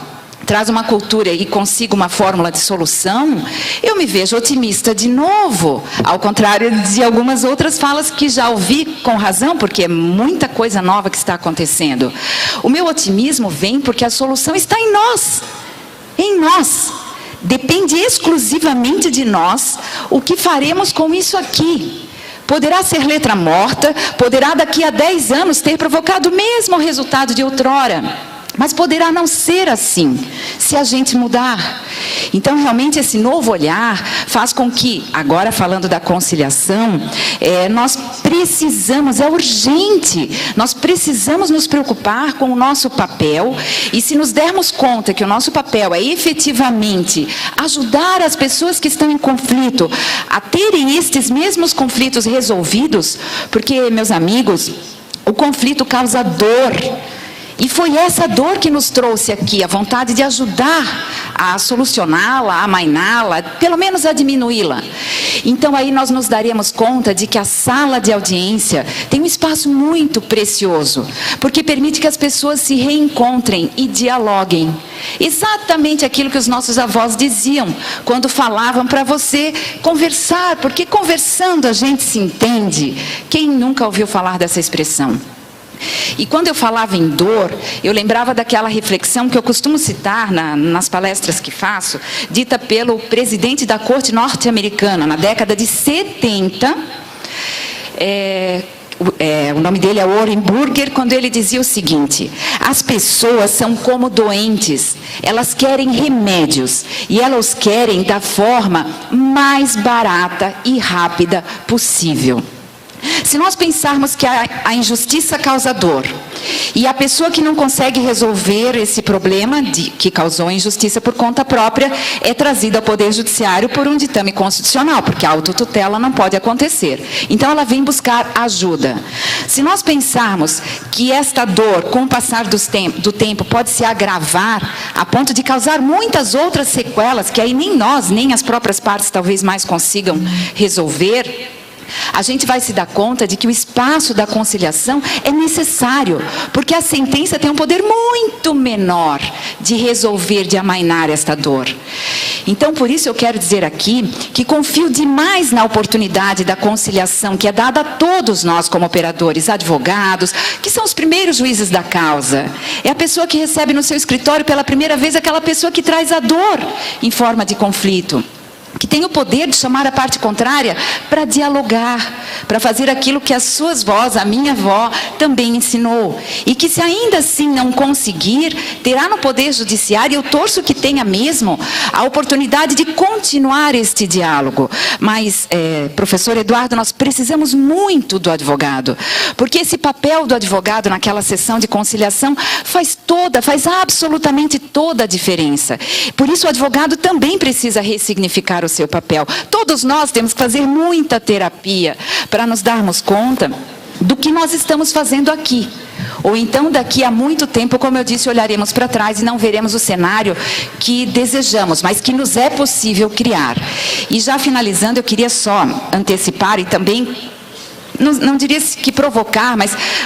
E: traz uma cultura e consiga uma fórmula de solução, eu me vejo otimista de novo, ao contrário de algumas outras falas que já ouvi com razão, porque é muita coisa nova que está acontecendo. O meu otimismo vem porque a solução está em nós. Em nós. Depende exclusivamente de nós o que faremos com isso aqui. Poderá ser letra morta, poderá daqui a 10 anos ter provocado o mesmo resultado de outrora. Mas poderá não ser assim, se a gente mudar. Então, realmente, esse novo olhar faz com que, agora falando da conciliação, nós precisamos, é urgente, nós precisamos nos preocupar com o nosso papel, e se nos dermos conta que o nosso papel é efetivamente ajudar as pessoas que estão em conflito a terem estes mesmos conflitos resolvidos, porque, meus amigos, o conflito causa dor. E foi essa dor que nos trouxe aqui, a vontade de ajudar a solucioná-la, a amainá-la, pelo menos a diminuí-la. Então aí nós nos daremos conta de que a sala de audiência tem um espaço muito precioso, porque permite que as pessoas se reencontrem e dialoguem. Exatamente aquilo que os nossos avós diziam, quando falavam para você conversar, porque conversando a gente se entende. Quem nunca ouviu falar dessa expressão? E quando eu falava em dor, eu lembrava daquela reflexão que eu costumo citar nas palestras que faço, dita pelo presidente da Corte norte-americana, na década de 70, o nome dele é Warren Burger, quando ele dizia o seguinte: as pessoas são como doentes, elas querem remédios, e elas querem da forma mais barata e rápida possível. Se nós pensarmos que a injustiça causa dor, e a pessoa que não consegue resolver esse problema que causou a injustiça por conta própria é trazida ao Poder Judiciário por um ditame constitucional, porque a autotutela não pode acontecer. Então ela vem buscar ajuda. Se nós pensarmos que esta dor, com o passar do tempo, pode se agravar a ponto de causar muitas outras sequelas, que aí nem nós, nem as próprias partes talvez mais consigam resolver, a gente vai se dar conta de que o espaço da conciliação é necessário, porque a sentença tem um poder muito menor de resolver, de amainar esta dor. Então, por isso eu quero dizer aqui que confio demais na oportunidade da conciliação que é dada a todos nós como operadores, advogados, que são os primeiros juízes da causa. É a pessoa que recebe no seu escritório pela primeira vez aquela pessoa que traz a dor em forma de conflito, que tem o poder de chamar a parte contrária para dialogar, para fazer aquilo que as suas vós, a minha avó, também ensinou. E que se ainda assim não conseguir, terá no Poder Judiciário, eu torço que tenha mesmo, a oportunidade de continuar este diálogo. Mas, professor Eduardo, nós precisamos muito do advogado, porque esse papel do advogado naquela sessão de conciliação faz absolutamente toda a diferença. Por isso o advogado também precisa ressignificar o seu papel. Todos nós temos que fazer muita terapia para nos darmos conta do que nós estamos fazendo aqui. Ou então, daqui a muito tempo, como eu disse, olharemos para trás e não veremos o cenário que desejamos, mas que nos é possível criar. E já finalizando, eu queria só antecipar e também, não diria que provocar,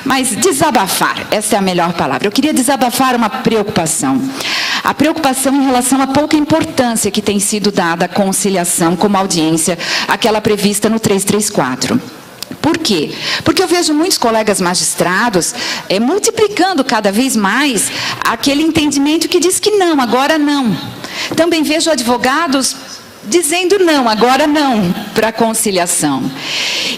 E: mas desabafar, essa é a melhor palavra. Eu queria desabafar uma preocupação. A preocupação em relação à pouca importância que tem sido dada à conciliação como audiência, aquela prevista no 334. Por quê? Porque eu vejo muitos colegas magistrados multiplicando cada vez mais aquele entendimento que diz que não, agora não. Também vejo advogados dizendo não, agora não, para a conciliação.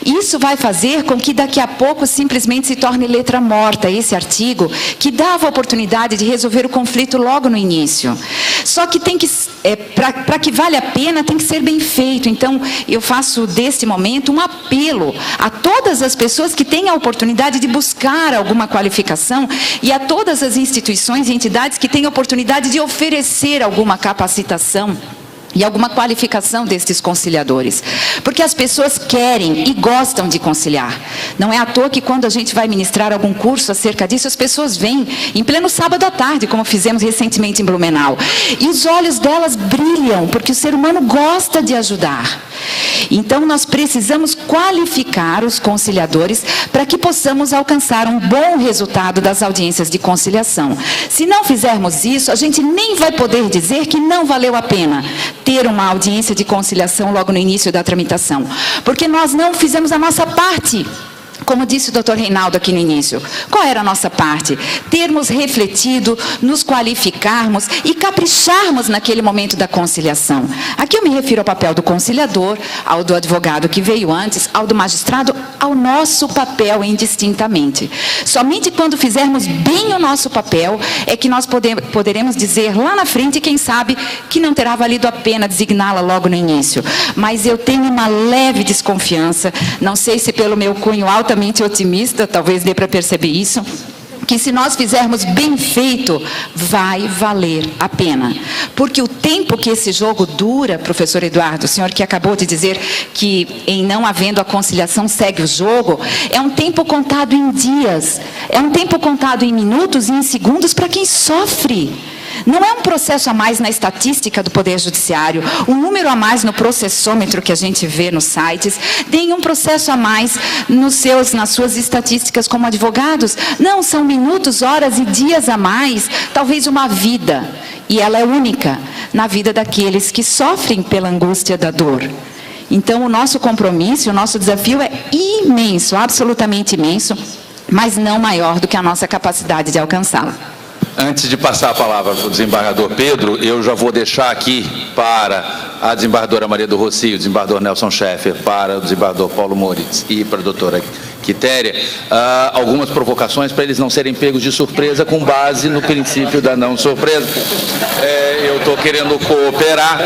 E: Isso vai fazer com que daqui a pouco simplesmente se torne letra morta esse artigo que dava a oportunidade de resolver o conflito logo no início. Só que tem que, para que vale a pena, tem que ser bem feito. Então, eu faço deste momento um apelo a todas as pessoas que têm a oportunidade de buscar alguma qualificação e a todas as instituições e entidades que têm a oportunidade de oferecer alguma capacitação e alguma qualificação destes conciliadores. Porque as pessoas querem e gostam de conciliar. Não é à toa que quando a gente vai ministrar algum curso acerca disso, as pessoas vêm em pleno sábado à tarde, como fizemos recentemente em Blumenau. E os olhos delas brilham, porque o ser humano gosta de ajudar. Então, nós precisamos qualificar os conciliadores para que possamos alcançar um bom resultado das audiências de conciliação. Se não fizermos isso, a gente nem vai poder dizer que não valeu a pena ter uma audiência de conciliação logo no início da tramitação, porque nós não fizemos a nossa parte. Como disse o doutor Reinaldo aqui no início, qual era a nossa parte? Termos refletido, nos qualificarmos e capricharmos naquele momento da conciliação. Aqui eu me refiro ao papel do conciliador, ao do advogado que veio antes, ao do magistrado, ao nosso papel indistintamente. Somente quando fizermos bem o nosso papel é que nós poderemos dizer lá na frente, quem sabe, que não terá valido a pena designá-la logo no início. Mas eu tenho uma leve desconfiança, não sei se pelo meu cunho altamente otimista, talvez dê para perceber isso, que se nós fizermos bem feito, vai valer a pena. Porque o tempo que esse jogo dura, professor Eduardo, o senhor que acabou de dizer que em não havendo a conciliação segue o jogo, é um tempo contado em dias, é um tempo contado em minutos e em segundos para quem sofre. Não é um processo a mais na estatística do Poder Judiciário, um número a mais no processômetro que a gente vê nos sites, nem um processo a mais nas suas estatísticas como advogados. Não, são minutos, horas e dias a mais, talvez uma vida. E ela é única na vida daqueles que sofrem pela angústia da dor. Então, o nosso compromisso, o nosso desafio é imenso, absolutamente imenso, mas não maior do que a nossa capacidade de alcançá-lo.
A: Antes de passar a palavra para o desembargador Pedro, eu já vou deixar aqui para a desembargadora Maria do Rocio, o desembargador Nelson Schaeffer, para o desembargador Paulo Moritz e para a doutora Quitéria, algumas provocações para eles não serem pegos de surpresa com base no princípio da não surpresa. Eu estou querendo cooperar.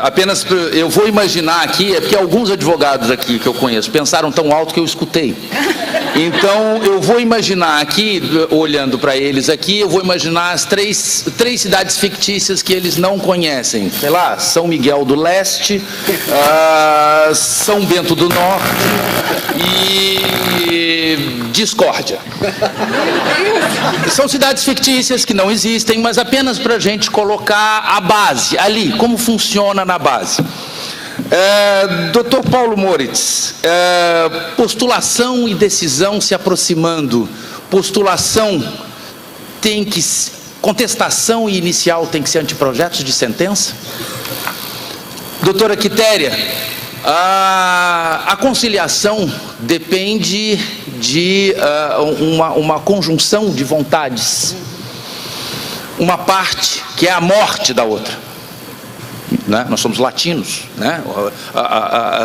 A: Apenas eu vou imaginar aqui, porque alguns advogados aqui que eu conheço pensaram tão alto que eu escutei. Então, eu vou imaginar aqui, olhando para eles aqui, eu vou imaginar as três cidades fictícias que eles não conhecem. Sei lá, São Miguel do Leste, São Bento do Norte e Discórdia. São cidades fictícias que não existem, mas apenas para a gente colocar a base ali, como funciona na base. Dr. Paulo Moritz, postulação e decisão se aproximando, contestação inicial tem que ser anteprojetos de sentença? Doutora Quitéria, a conciliação depende de uma conjunção de vontades, uma parte que é a morte da outra. Né? Nós somos latinos, né?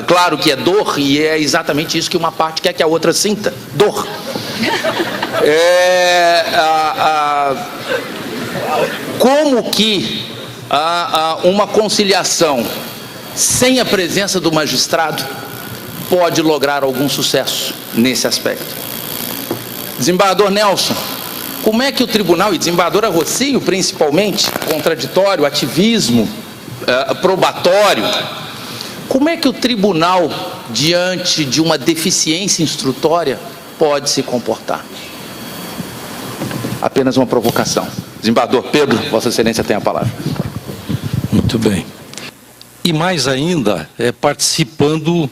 A: Claro que é dor, e é exatamente isso que uma parte quer que a outra sinta, dor. Como que uma conciliação sem a presença do magistrado pode lograr algum sucesso nesse aspecto? Desembargador Nelson, como é que o tribunal, e desembargadora Rocio principalmente, contraditório, ativismo, probatório, como é que o tribunal, diante de uma deficiência instrutória, pode se comportar? Apenas uma provocação. Desembargador Pedro, Vossa Excelência tem a palavra.
F: Muito bem. E mais ainda, participando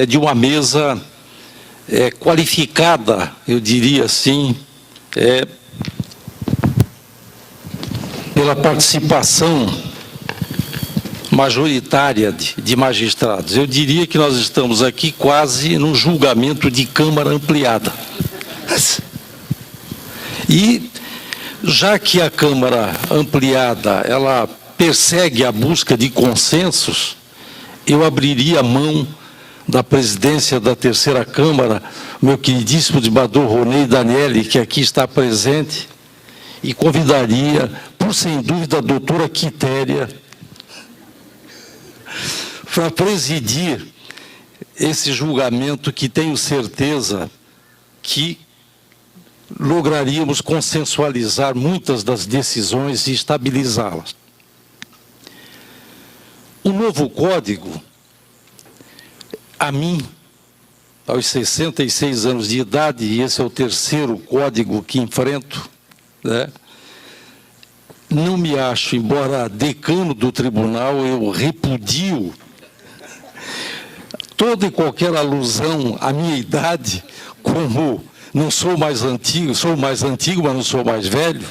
F: de uma mesa qualificada, eu diria assim, pela participação majoritária de magistrados. Eu diria que nós estamos aqui quase num julgamento de Câmara ampliada. E já que a Câmara ampliada, ela persegue a busca de consensos, eu abriria a mão da presidência da terceira Câmara, meu queridíssimo desembargador Ronei Daniele, que aqui está presente, e convidaria, por sem dúvida, a doutora Quitéria, para presidir esse julgamento que tenho certeza que lograríamos consensualizar muitas das decisões e estabilizá-las. O novo código, a mim, aos 66 anos de idade, e esse é o terceiro código que enfrento, né? Não me acho, embora decano do tribunal, eu repudio toda e qualquer alusão à minha idade, como não sou mais antigo, sou mais antigo, mas não sou mais velho.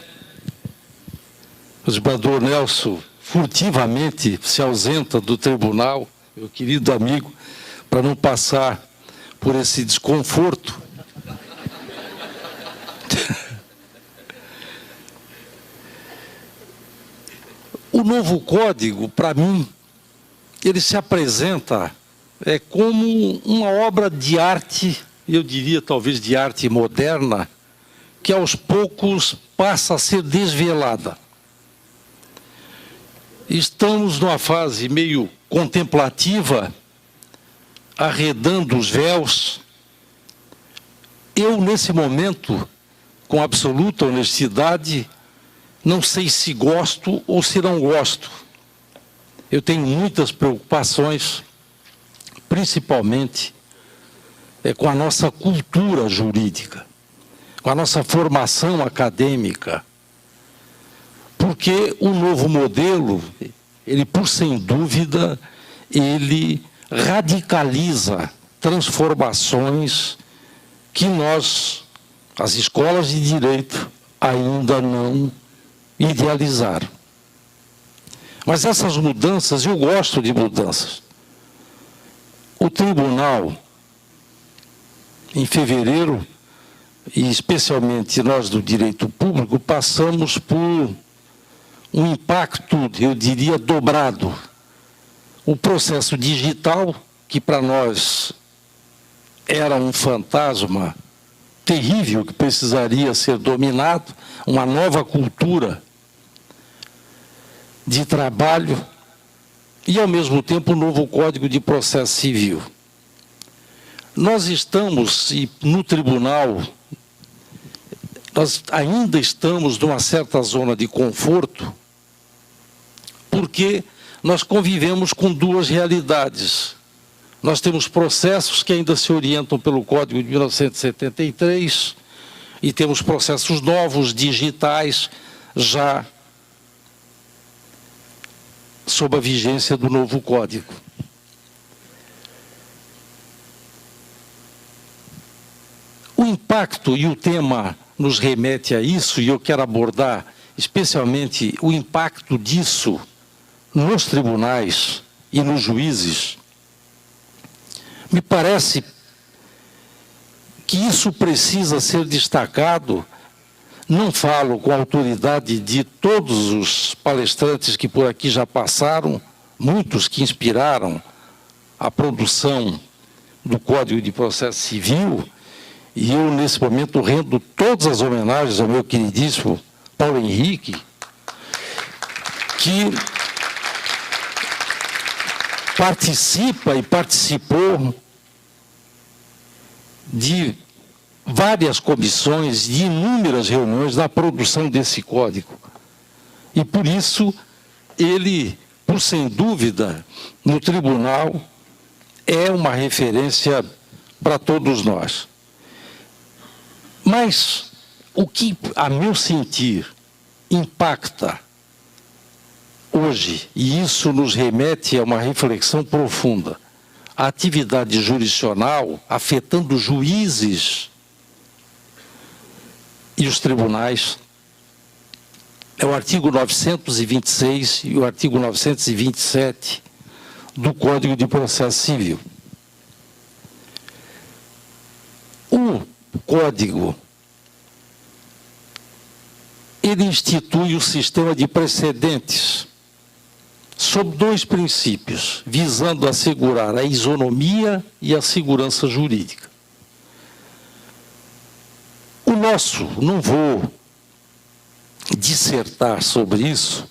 F: O desembargador Nelson furtivamente se ausenta do tribunal, meu querido amigo, para não passar por esse desconforto. O novo código, para mim, ele se apresenta como uma obra de arte, eu diria talvez de arte moderna, que aos poucos passa a ser desvelada. Estamos numa fase meio contemplativa, arredando os véus. Eu, nesse momento, com absoluta honestidade, não sei se gosto ou se não gosto. Eu tenho muitas preocupações, principalmente com a nossa cultura jurídica, com a nossa formação acadêmica. Porque o novo modelo, ele, por sem dúvida, ele radicaliza transformações que nós, as escolas de direito, ainda não idealizaram. Mas essas mudanças, eu gosto de mudanças. O tribunal, em fevereiro, e especialmente nós do direito público, passamos por um impacto, eu diria, dobrado. O processo digital, que para nós era um fantasma terrível, que precisaria ser dominado, uma nova cultura de trabalho e, ao mesmo tempo, um novo Código de Processo Civil. Nós estamos, e no tribunal, nós ainda estamos numa certa zona de conforto, porque nós convivemos com duas realidades. Nós temos processos que ainda se orientam pelo Código de 1973 e temos processos novos, digitais, já sob a vigência do novo Código. O impacto, e o tema nos remete a isso, e eu quero abordar especialmente o impacto disso nos tribunais e nos juízes. Me parece que isso precisa ser destacado. Não falo com a autoridade de todos os palestrantes que por aqui já passaram, muitos que inspiraram a produção do Código de Processo Civil, e eu, nesse momento, rendo todas as homenagens ao meu queridíssimo Paulo Henrique, que participa e participou de várias comissões, de inúmeras reuniões na produção desse código. E, por isso, ele, por sem dúvida, no tribunal, é uma referência para todos nós. Mas o que, a meu sentir, impacta hoje, e isso nos remete a uma reflexão profunda, a atividade jurisdicional afetando juízes e os tribunais, é o artigo 926 e o artigo 927 do Código de Processo Civil. O Código, ele institui o sistema de precedentes sob dois princípios, visando assegurar a isonomia e a segurança jurídica. O nosso, não vou dissertar sobre isso,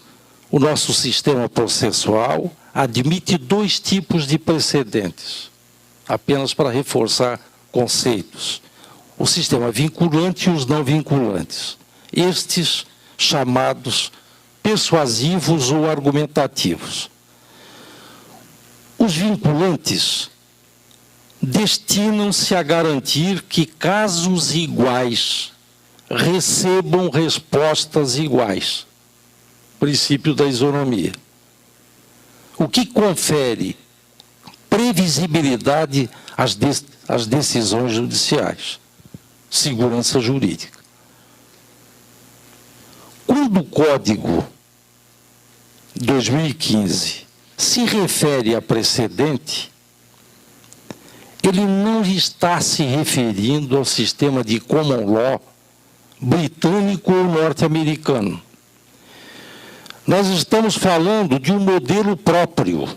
F: o nosso sistema processual admite dois tipos de precedentes, apenas para reforçar conceitos: o sistema vinculante e os não vinculantes. Estes chamados persuasivos ou argumentativos. Os vinculantes destinam-se a garantir que casos iguais recebam respostas iguais. Princípio da isonomia. O que confere previsibilidade às decisões judiciais. Segurança jurídica. Quando o Código 2015 se refere a precedente, ele não está se referindo ao sistema de common law britânico ou norte-americano. Nós estamos falando de um modelo próprio,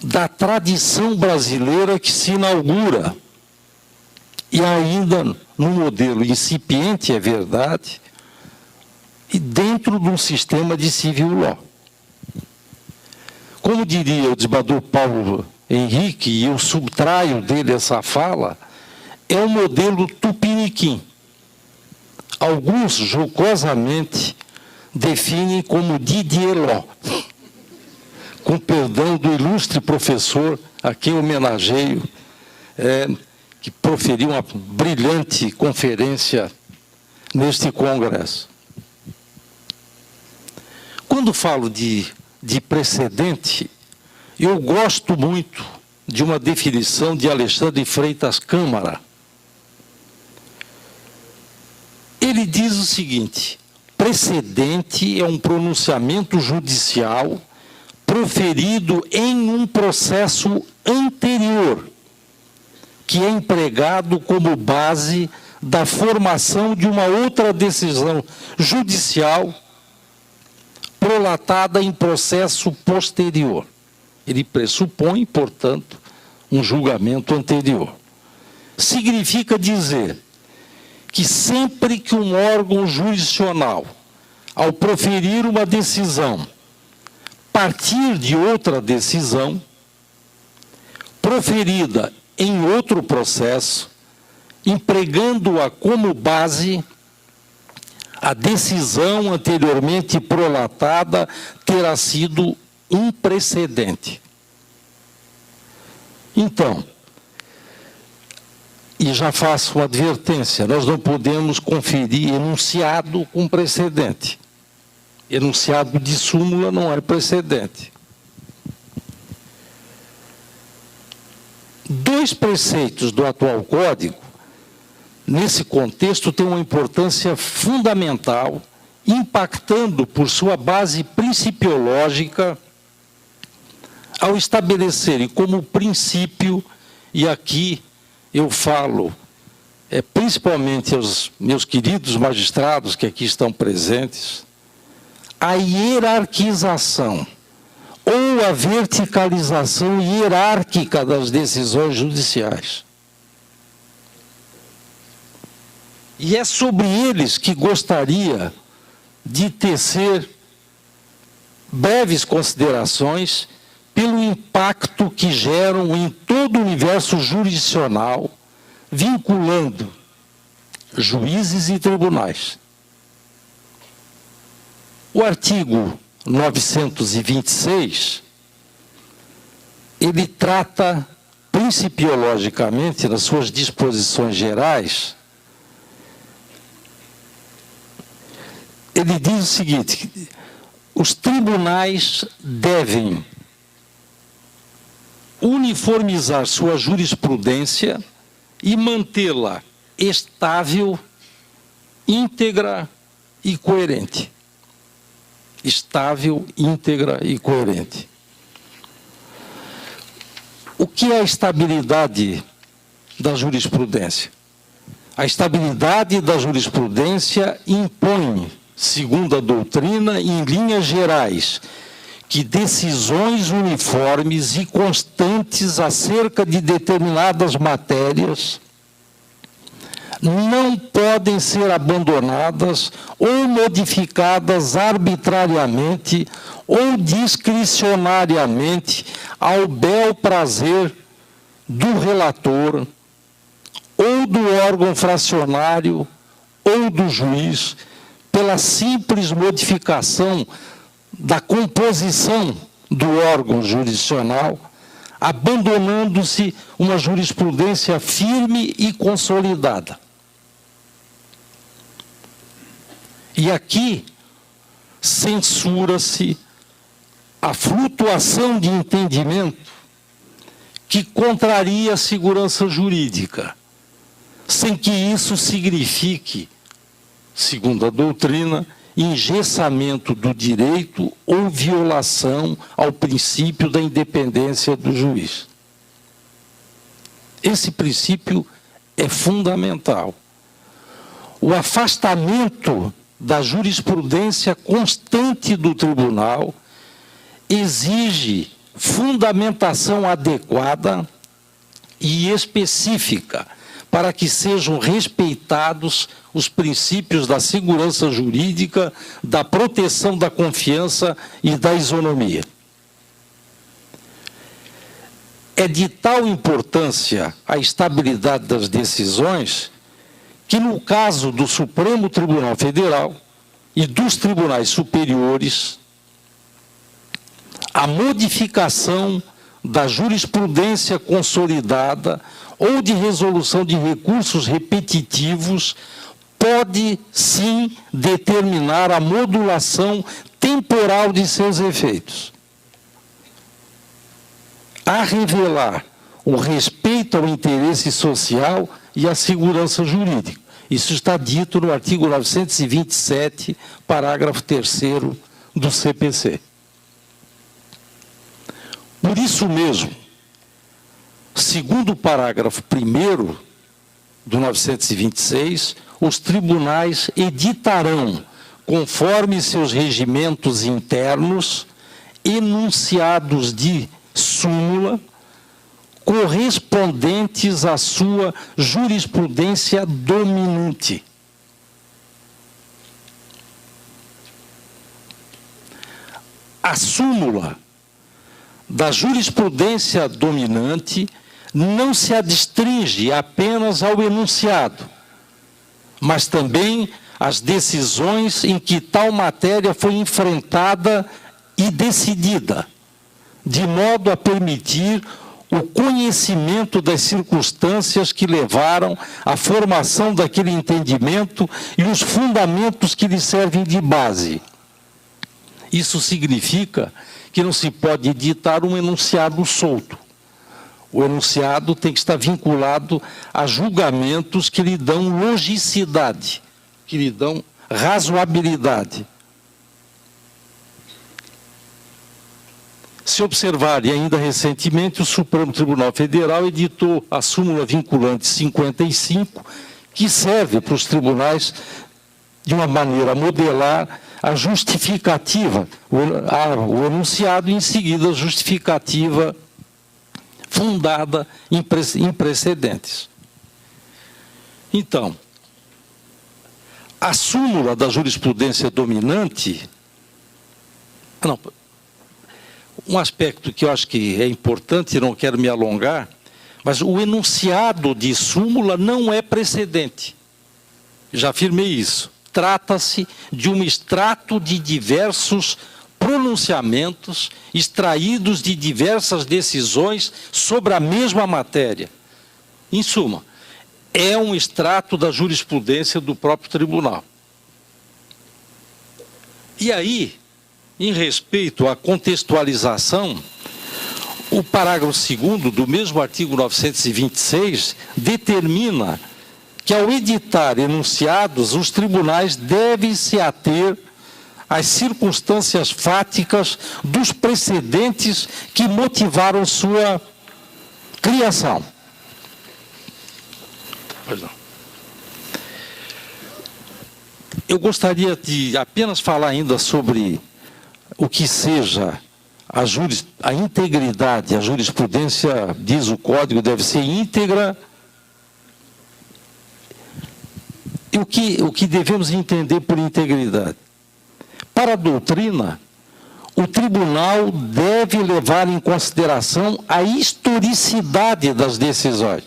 F: da tradição brasileira que se inaugura, e ainda num modelo incipiente, é verdade, e dentro de um sistema de civil law. Como diria o desembargador Paulo Henrique, e eu subtraio dele essa fala, é um modelo tupiniquim. Alguns, jocosamente, definem como Didier Law, com perdão do ilustre professor, a quem homenageio, que proferiu uma brilhante conferência neste congresso. Quando falo de precedente, eu gosto muito de uma definição de Alexandre Freitas Câmara. Ele diz o seguinte: precedente é um pronunciamento judicial proferido em um processo anterior, que é empregado como base da formação de uma outra decisão judicial prolatada em processo posterior. Ele pressupõe, portanto, um julgamento anterior. Significa dizer que sempre que um órgão jurisdicional, ao proferir uma decisão, partir de outra decisão, proferida em outro processo, empregando-a como base, a decisão anteriormente prolatada terá sido um precedente. Então, e já faço uma advertência, nós não podemos conferir enunciado com precedente. Enunciado de súmula não é precedente. Dois preceitos do atual Código, nesse contexto, têm uma importância fundamental, impactando por sua base principiológica, ao estabelecerem como princípio, e aqui eu falo principalmente aos meus queridos magistrados que aqui estão presentes, a hierarquização ou a verticalização hierárquica das decisões judiciais. E é sobre eles que gostaria de tecer breves considerações pelo impacto que geram em todo o universo jurisdicional, vinculando juízes e tribunais. O artigo 926, ele trata principiologicamente, nas suas disposições gerais, ele diz o seguinte: os tribunais devem uniformizar sua jurisprudência e mantê-la estável, íntegra e coerente. Estável, íntegra e coerente. O que é a estabilidade da jurisprudência? A estabilidade da jurisprudência impõe, segundo a doutrina, em linhas gerais, que decisões uniformes e constantes acerca de determinadas matérias não podem ser abandonadas ou modificadas arbitrariamente ou discricionariamente ao bel prazer do relator ou do órgão fracionário ou do juiz, pela simples modificação da composição do órgão jurisdicional, abandonando-se uma jurisprudência firme e consolidada. E aqui censura-se a flutuação de entendimento que contraria a segurança jurídica, sem que isso signifique, segundo a doutrina, engessamento do direito ou violação ao princípio da independência do juiz. Esse princípio é fundamental. O afastamento da jurisprudência constante do tribunal exige fundamentação adequada e específica para que sejam respeitados os princípios da segurança jurídica, da proteção da confiança e da isonomia. É de tal importância a estabilidade das decisões que, no caso do Supremo Tribunal Federal e dos tribunais superiores, a modificação da jurisprudência consolidada ou de resolução de recursos repetitivos pode, sim, determinar a modulação temporal de seus efeitos. A revelar o respeito ao interesse social e à segurança jurídica. Isso está dito no artigo 927, parágrafo 3º do CPC. Por isso mesmo, segundo o parágrafo 1º do 926, os tribunais editarão, conforme seus regimentos internos, enunciados de súmula correspondentes à sua jurisprudência dominante. A súmula da jurisprudência dominante não se adstringe apenas ao enunciado, mas também às decisões em que tal matéria foi enfrentada e decidida, de modo a permitir o conhecimento das circunstâncias que levaram à formação daquele entendimento e os fundamentos que lhe servem de base. Isso significa que não se pode editar um enunciado solto. O enunciado tem que estar vinculado a julgamentos que lhe dão logicidade, que lhe dão razoabilidade. Se observar, e ainda recentemente, o Supremo Tribunal Federal editou a súmula vinculante 55, que serve para os tribunais, de uma maneira a modelar a justificativa, o enunciado e, em seguida, a justificativa fundada em precedentes. Então, a súmula da jurisprudência dominante... Não, um aspecto que eu acho que é importante, não quero me alongar, mas o enunciado de súmula não é precedente. Já afirmei isso. Trata-se de um extrato de diversos pronunciamentos extraídos de diversas decisões sobre a mesma matéria. Em suma, é um extrato da jurisprudência do próprio tribunal. E aí, em respeito à contextualização, o parágrafo 2º do mesmo artigo 926 determina que, ao editar enunciados, os tribunais devem se ater às circunstâncias fáticas dos precedentes que motivaram sua criação. Pois não. Eu gostaria de apenas falar ainda sobre o que seja a integridade. A jurisprudência, diz o Código, deve ser íntegra. E o que devemos entender por integridade? Para a doutrina, o tribunal deve levar em consideração a historicidade das decisões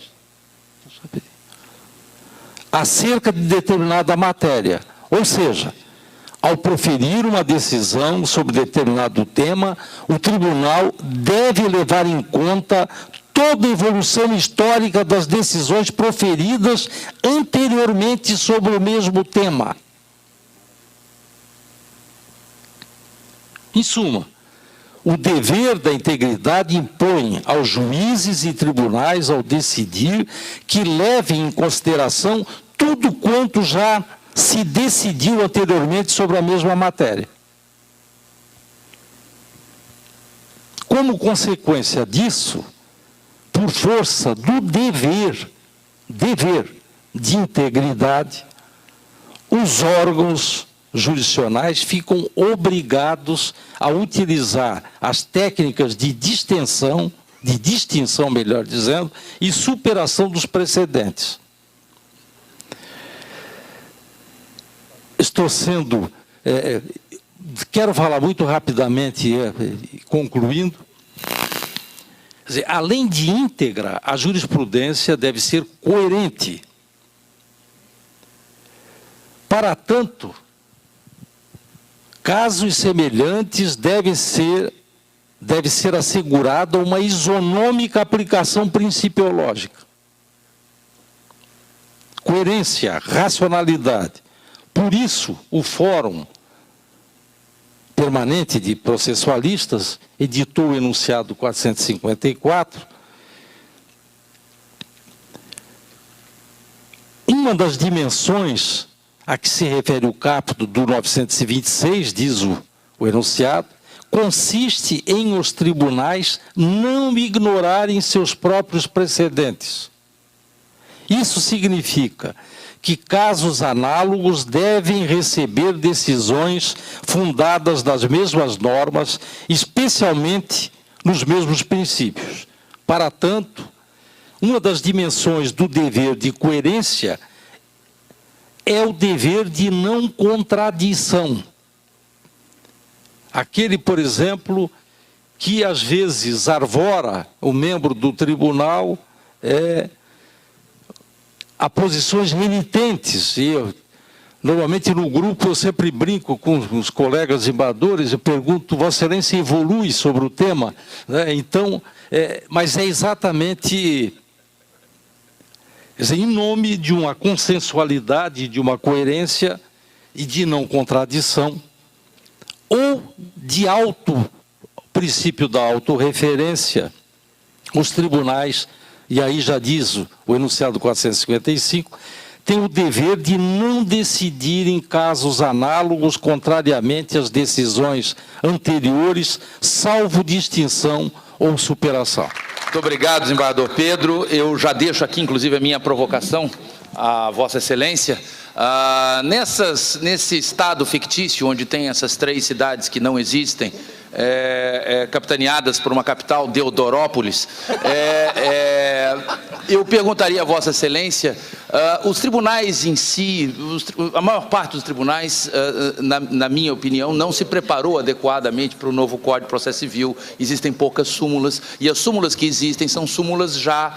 F: acerca de determinada matéria. Ou seja, ao proferir uma decisão sobre determinado tema, o tribunal deve levar em conta toda a evolução histórica das decisões proferidas anteriormente sobre o mesmo tema. Em suma, o dever da integridade impõe aos juízes e tribunais, ao decidir, que levem em consideração tudo quanto já se decidiu anteriormente sobre a mesma matéria. Como consequência disso, por força do dever de integridade, os órgãos jurisdicionais ficam obrigados a utilizar as técnicas de distinção, melhor dizendo, e superação dos precedentes. Estou sendo... quero falar muito rapidamente, concluindo. Quer dizer, além de íntegra, a jurisprudência deve ser coerente. Para tanto, casos semelhantes deve ser assegurada uma isonômica aplicação principiológica. Coerência, racionalidade. Por isso, o Fórum Permanente de Processualistas editou o enunciado 454. Uma das dimensões a que se refere o caput do 926, diz o enunciado, consiste em os tribunais não ignorarem seus próprios precedentes. Isso significa que casos análogos devem receber decisões fundadas nas mesmas normas, especialmente nos mesmos princípios. Para tanto, uma das dimensões do dever de coerência é o dever de não contradição. Aquele, por exemplo, que às vezes arvora o membro do tribunal a posições renitentes. E normalmente no grupo eu sempre brinco com os colegas desembargadores, eu pergunto, Vossa Excelência evolui sobre o tema? Então, mas é exatamente em nome de uma consensualidade, de uma coerência e de não contradição, ou de princípio da autorreferência, os tribunais, e aí já diz o enunciado 455, tem o dever de não decidir em casos análogos contrariamente às decisões anteriores, salvo distinção ou superação.
A: Muito obrigado, desembargador Pedro. Eu já deixo aqui, inclusive, a minha provocação à Vossa Excelência. Nesse estado fictício, onde tem essas 3 cidades que não existem, capitaneadas por uma capital, Deodorópolis, eu perguntaria a Vossa Excelência, os tribunais em si, a maior parte dos tribunais, na minha opinião, não se preparou adequadamente para o novo Código de Processo Civil. Existem poucas súmulas, e as súmulas que existem são súmulas já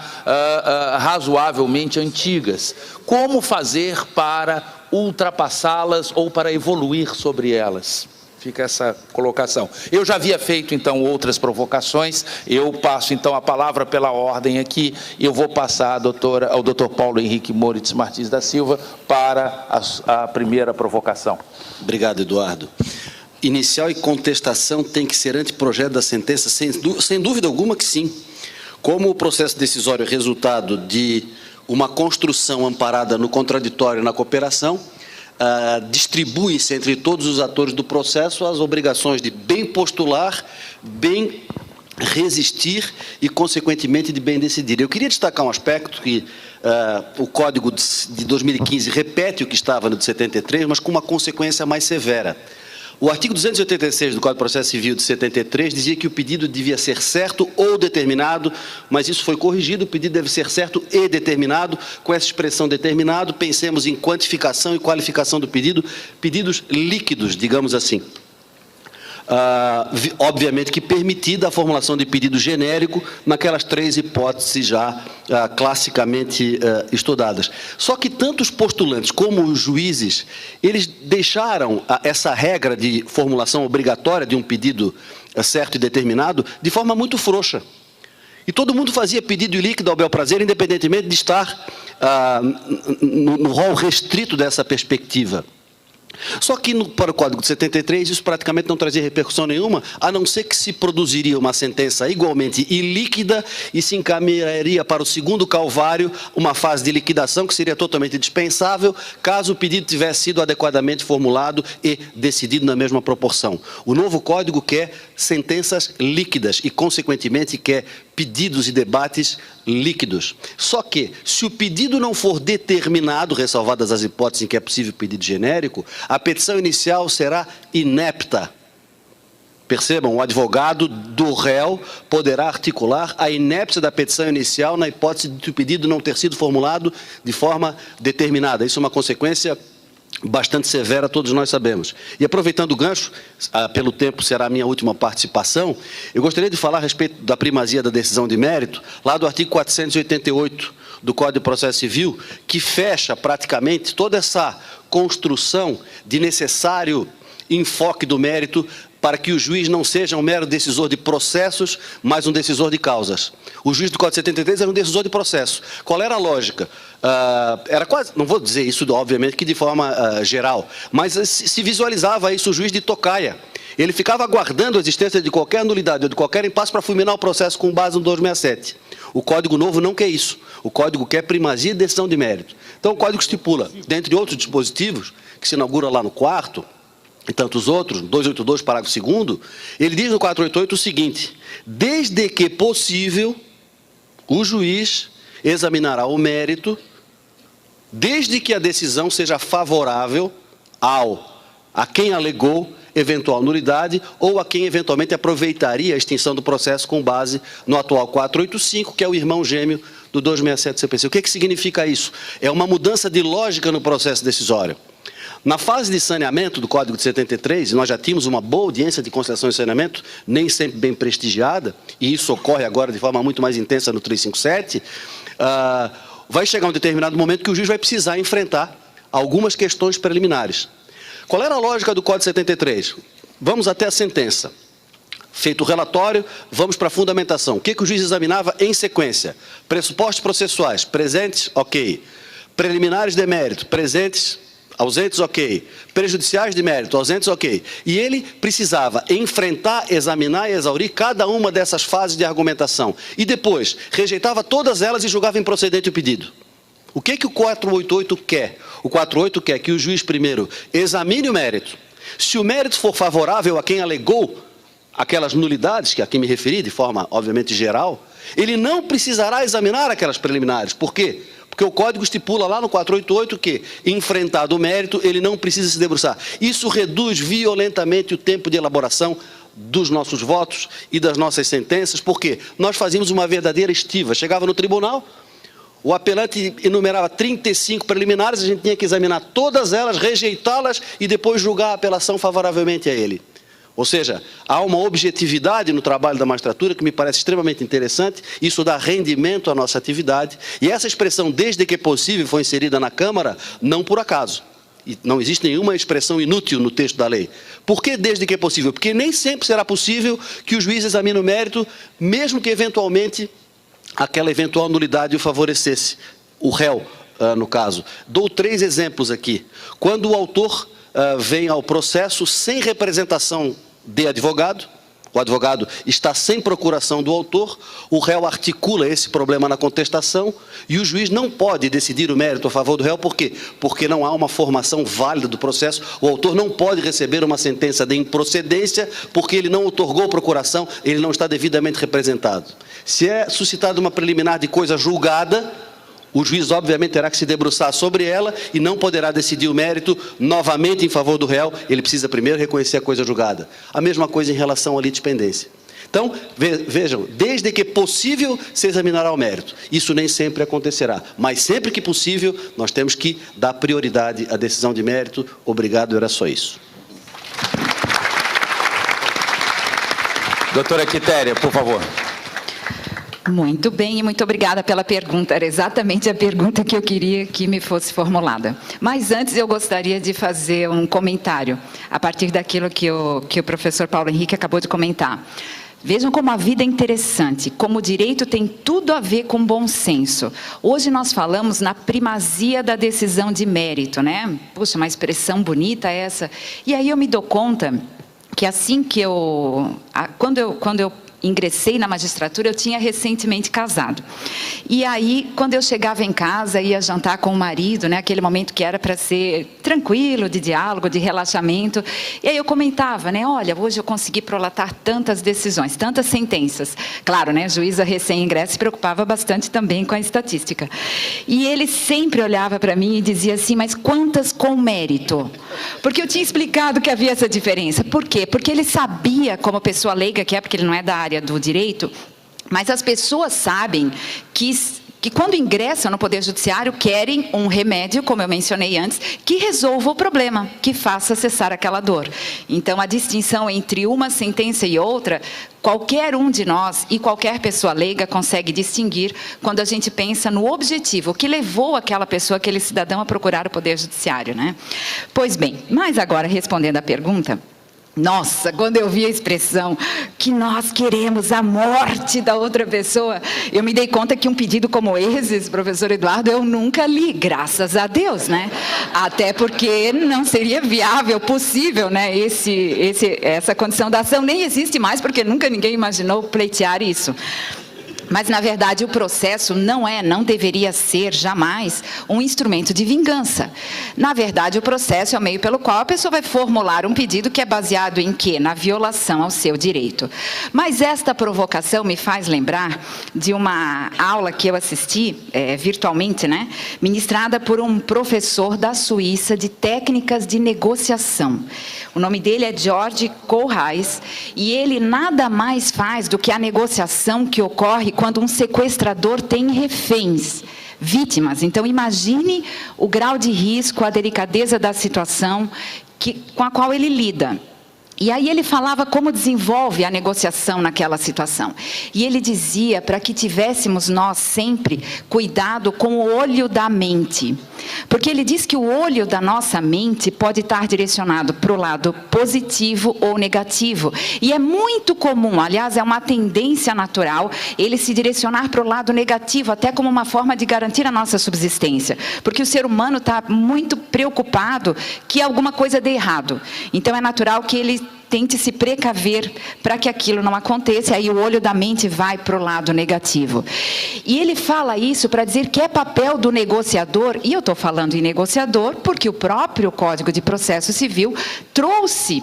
A: razoavelmente antigas. Como fazer para ultrapassá-las ou para evoluir sobre elas? Fica essa colocação. Eu já havia feito, então, outras provocações. Eu passo, então, a palavra pela ordem aqui. Eu vou passar ao doutor Paulo Henrique Moritz Martins da Silva para a primeira provocação.
D: Obrigado, Eduardo. Inicial e contestação tem que ser anteprojeto da sentença, sem dúvida alguma que sim. Como o processo decisório é resultado de uma construção amparada no contraditório e na cooperação, distribui-se entre todos os atores do processo as obrigações de bem postular, bem resistir e, consequentemente, de bem decidir. Eu queria destacar um aspecto que o Código de 2015 repete o que estava no de 73, mas com uma consequência mais severa. O artigo 286 do Código de Processo Civil de 73 dizia que o pedido devia ser certo ou determinado, mas isso foi corrigido, o pedido deve ser certo e determinado. Com essa expressão determinado, pensemos em quantificação e qualificação do pedido, pedidos líquidos, digamos assim. Obviamente que permitida a formulação de pedido genérico naquelas 3 hipóteses já classicamente estudadas. Só que tanto os postulantes como os juízes, eles deixaram essa regra de formulação obrigatória de um pedido certo e determinado de forma muito frouxa. E todo mundo fazia pedido líquido ao bel prazer, independentemente de estar no rol restrito dessa perspectiva. Só que para o Código de 73 isso praticamente não trazia repercussão nenhuma, a não ser que se produziria uma sentença igualmente ilíquida e se encaminharia para o segundo calvário, uma fase de liquidação que seria totalmente dispensável, caso o pedido tivesse sido adequadamente formulado e decidido na mesma proporção. O novo Código quer sentenças líquidas e, consequentemente, quer pedidos e debates líquidos. Só que, se o pedido não for determinado, ressalvadas as hipóteses em que é possível pedido genérico, a petição inicial será inepta. Percebam, o advogado do réu poderá articular a inépcia da petição inicial na hipótese de o pedido não ter sido formulado de forma determinada. Isso é uma consequência bastante severa, todos nós sabemos. E aproveitando o gancho, pelo tempo será a minha última participação, eu gostaria de falar a respeito da primazia da decisão de mérito, lá do artigo 488 do Código de Processo Civil, que fecha praticamente toda essa construção de necessário enfoque do mérito para que o juiz não seja um mero decisor de processos, mas um decisor de causas. O juiz do Código 73 era um decisor de processo. Qual era a lógica? Era quase, não vou dizer isso, obviamente, que de forma geral, mas se visualizava isso o juiz de tocaia. Ele ficava aguardando a existência de qualquer nulidade ou de qualquer impasse para fulminar o processo com base no 267. O Código Novo não quer isso. O Código quer primazia e decisão de mérito. Então, o Código estipula, dentre outros dispositivos, que se inaugura lá no 4º, e tantos outros, 282, parágrafo 2º, ele diz no 488 o seguinte: desde que possível, o juiz examinará o mérito, desde que a decisão seja favorável a quem alegou eventual nulidade ou a quem eventualmente aproveitaria a extinção do processo com base no atual 485, que é o irmão gêmeo do 267 CPC. O que significa isso? É uma mudança de lógica no processo decisório. Na fase de saneamento do Código de 73, nós já tínhamos uma boa audiência de conciliação e saneamento, nem sempre bem prestigiada, e isso ocorre agora de forma muito mais intensa no 357, vai chegar um determinado momento que o juiz vai precisar enfrentar algumas questões preliminares. Qual era a lógica do Código de 73? Vamos até a sentença. Feito o relatório, vamos para a fundamentação. O que o juiz examinava em sequência? Pressupostos processuais, presentes, ok. Preliminares de mérito, presentes, ausentes, ok. Prejudiciais de mérito, ausentes, ok. E ele precisava enfrentar, examinar e exaurir cada uma dessas fases de argumentação. E depois, rejeitava todas elas e julgava improcedente o pedido. O que o 488 quer? O 488 quer que o juiz primeiro examine o mérito. Se o mérito for favorável a quem alegou aquelas nulidades, que aqui me referi de forma, obviamente, geral, ele não precisará examinar aquelas preliminares. Por quê? Porque o Código estipula lá no 488 que, enfrentado o mérito, ele não precisa se debruçar. Isso reduz violentamente o tempo de elaboração dos nossos votos e das nossas sentenças, porque nós fazíamos uma verdadeira estiva. Chegava no tribunal, o apelante enumerava 35 preliminares, a gente tinha que examinar todas elas, rejeitá-las e depois julgar a apelação favoravelmente a ele. Ou seja, há uma objetividade no trabalho da magistratura que me parece extremamente interessante, isso dá rendimento à nossa atividade, e essa expressão, desde que possível, foi inserida na Câmara, não por acaso. E não existe nenhuma expressão inútil no texto da lei. Por que desde que possível? Porque nem sempre será possível que o juiz examine o mérito, mesmo que eventualmente aquela eventual nulidade o favorecesse, o réu, no caso. Dou 3 exemplos aqui. Quando o autor vem ao processo sem representação de advogado, o advogado está sem procuração do autor, o réu articula esse problema na contestação e o juiz não pode decidir o mérito a favor do réu. Por quê? Porque não há uma formação válida do processo, o autor não pode receber uma sentença de improcedência porque ele não outorgou procuração, ele não está devidamente representado. Se é suscitada uma preliminar de coisa julgada, o juiz, obviamente, terá que se debruçar sobre ela e não poderá decidir o mérito novamente em favor do réu. Ele precisa primeiro reconhecer a coisa julgada. A mesma coisa em relação à litispendência. Então, vejam, desde que possível se examinará o mérito. Isso nem sempre acontecerá, mas sempre que possível nós temos que dar prioridade à decisão de mérito. Obrigado, era só isso.
A: Doutora Quitéria, por favor.
E: Muito bem, e muito obrigada pela pergunta. Era exatamente a pergunta que eu queria que me fosse formulada. Mas antes eu gostaria de fazer um comentário, a partir daquilo que o professor Paulo Henrique acabou de comentar. Vejam como a vida é interessante, como o direito tem tudo a ver com bom senso. Hoje nós falamos na primazia da decisão de mérito, né? Puxa, uma expressão bonita essa. E aí eu me dou conta que assim que quando eu ingressei na magistratura, eu tinha recentemente casado. E aí, quando eu chegava em casa, ia jantar com o marido, né, aquele momento que era para ser tranquilo, de diálogo, de relaxamento, e aí eu comentava, né, olha, hoje eu consegui prolatar tantas decisões, tantas sentenças. Claro, né, juíza recém-ingresso se preocupava bastante também com a estatística. E ele sempre olhava para mim e dizia assim, mas quantas com mérito? Porque eu tinha explicado que havia essa diferença. Por quê? Porque ele sabia, como pessoa leiga que é, porque ele não é da área do direito, mas as pessoas sabem que quando ingressam no Poder Judiciário, querem um remédio, como eu mencionei antes, que resolva o problema, que faça cessar aquela dor. Então, a distinção entre uma sentença e outra, qualquer um de nós e qualquer pessoa leiga consegue distinguir quando a gente pensa no objetivo, o que levou aquela pessoa, aquele cidadão a procurar o Poder Judiciário, né? Pois bem, mas agora, respondendo à pergunta, nossa, quando eu vi a expressão que nós queremos a morte da outra pessoa, eu me dei conta que um pedido como esse, professor Eduardo, eu nunca li, graças a Deus, né? Até porque não seria viável, possível, né? Essa condição da ação nem existe mais, porque nunca ninguém imaginou pleitear isso. Mas, na verdade, o processo não deveria ser, jamais, um instrumento de vingança. Na verdade, o processo é o meio pelo qual a pessoa vai formular um pedido que é baseado em quê? Na violação ao seu direito. Mas esta provocação me faz lembrar de uma aula que eu assisti, virtualmente, né? Ministrada por um professor da Suíça de técnicas de negociação. O nome dele é George Kohlheis, e ele nada mais faz do que a negociação que ocorre quando um sequestrador tem reféns, vítimas. Então, imagine o grau de risco, a delicadeza da situação com a qual ele lida. E aí ele falava como desenvolve a negociação naquela situação. E ele dizia para que tivéssemos nós sempre cuidado com o olho da mente. Porque ele diz que o olho da nossa mente pode estar direcionado para o lado positivo ou negativo. E é muito comum, aliás, é uma tendência natural, ele se direcionar para o lado negativo, até como uma forma de garantir a nossa subsistência. Porque o ser humano está muito preocupado que alguma coisa dê errado. Então é natural que ele tente se precaver para que aquilo não aconteça, aí o olho da mente vai para o lado negativo. E ele fala isso para dizer que é papel do negociador, e eu estou falando em negociador porque o próprio Código de Processo Civil trouxe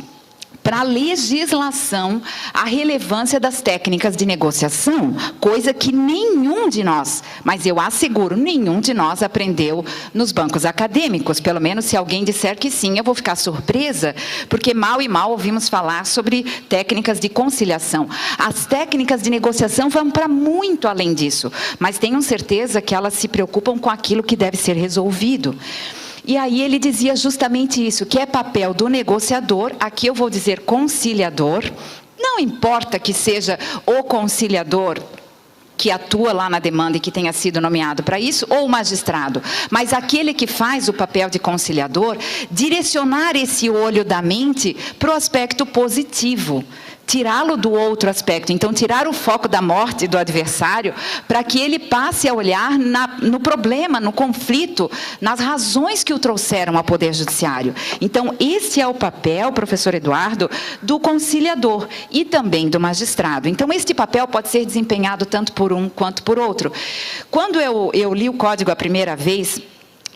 E: para a legislação a relevância das técnicas de negociação, coisa que nenhum de nós, mas eu asseguro, nenhum de nós aprendeu nos bancos acadêmicos. Pelo menos se alguém disser que sim, eu vou ficar surpresa, porque mal e mal ouvimos falar sobre técnicas de conciliação. As técnicas de negociação vão para muito além disso, mas tenham certeza que elas se preocupam com aquilo que deve ser resolvido. E aí ele dizia justamente isso, que é papel do negociador, aqui eu vou dizer conciliador, não importa que seja o conciliador que atua lá na demanda e que tenha sido nomeado para isso, ou o magistrado, mas aquele que faz o papel de conciliador, direcionar esse olho da mente para o aspecto positivo, tirá-lo do outro aspecto, então tirar o foco da morte do adversário para que ele passe a olhar no problema, no conflito, nas razões que o trouxeram ao Poder Judiciário. Então, esse é o papel, professor Eduardo, do conciliador e também do magistrado. Então, este papel pode ser desempenhado tanto por um quanto por outro. Quando eu li o Código a primeira vez,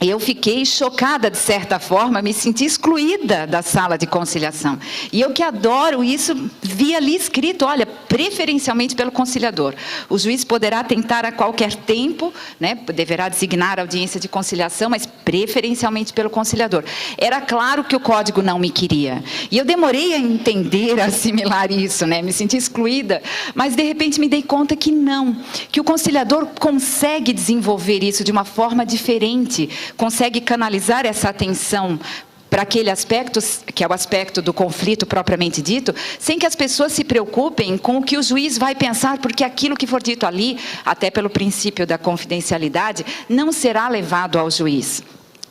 E: eu fiquei chocada, de certa forma, me senti excluída da sala de conciliação. E eu que adoro isso, vi ali escrito, olha, preferencialmente pelo conciliador. O juiz poderá tentar a qualquer tempo, né, deverá designar a audiência de conciliação, mas preferencialmente pelo conciliador. Era claro que o código não me queria. E eu demorei a entender, a assimilar isso, né, me senti excluída, mas de repente me dei conta que não, que o conciliador consegue desenvolver isso de uma forma diferente, consegue canalizar essa atenção para aquele aspecto, que é o aspecto do conflito propriamente dito, sem que as pessoas se preocupem com o que o juiz vai pensar, porque aquilo que for dito ali, até pelo princípio da confidencialidade, não será levado ao juiz.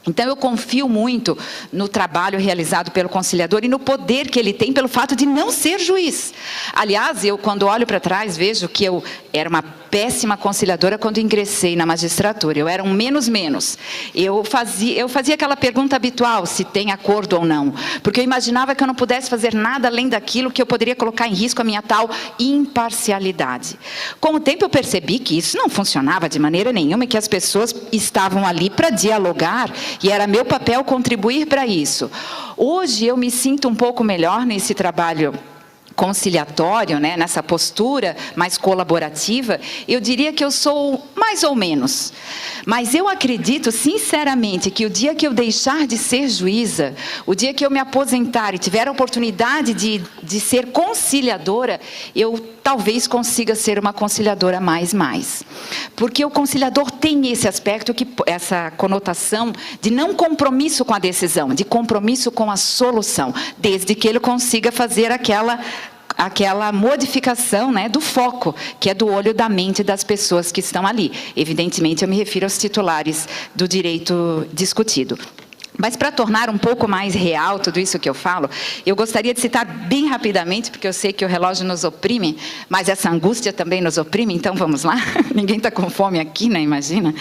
E: Então, eu confio muito no trabalho realizado pelo conciliador e no poder que ele tem pelo fato de não ser juiz. Aliás, eu, quando olho para trás, vejo que eu era uma péssima conciliadora quando ingressei na magistratura. Eu era um menos. Eu fazia aquela pergunta habitual, se tem acordo ou não. Porque eu imaginava que eu não pudesse fazer nada além daquilo que eu poderia colocar em risco a minha tal imparcialidade. Com o tempo eu percebi que isso não funcionava de maneira nenhuma e que as pessoas estavam ali para dialogar e era meu papel contribuir para isso. Hoje eu me sinto um pouco melhor nesse trabalho conciliatório, né, nessa postura mais colaborativa. Eu diria que eu sou mais ou menos. Mas eu acredito, sinceramente, que o dia que eu deixar de ser juíza, o dia que eu me aposentar e tiver a oportunidade de ser conciliadora, eu talvez consiga ser uma conciliadora mais. Porque o conciliador tem esse aspecto, essa conotação de não compromisso com a decisão, de compromisso com a solução, desde que ele consiga fazer aquela modificação, né, do foco, que é do olho da mente das pessoas que estão ali. Evidentemente, eu me refiro aos titulares do direito discutido. Mas, para tornar um pouco mais real tudo isso que eu falo, eu gostaria de citar bem rapidamente, porque eu sei que o relógio nos oprime, mas essa angústia também nos oprime, então vamos lá. Ninguém está com fome aqui, né? Imagina.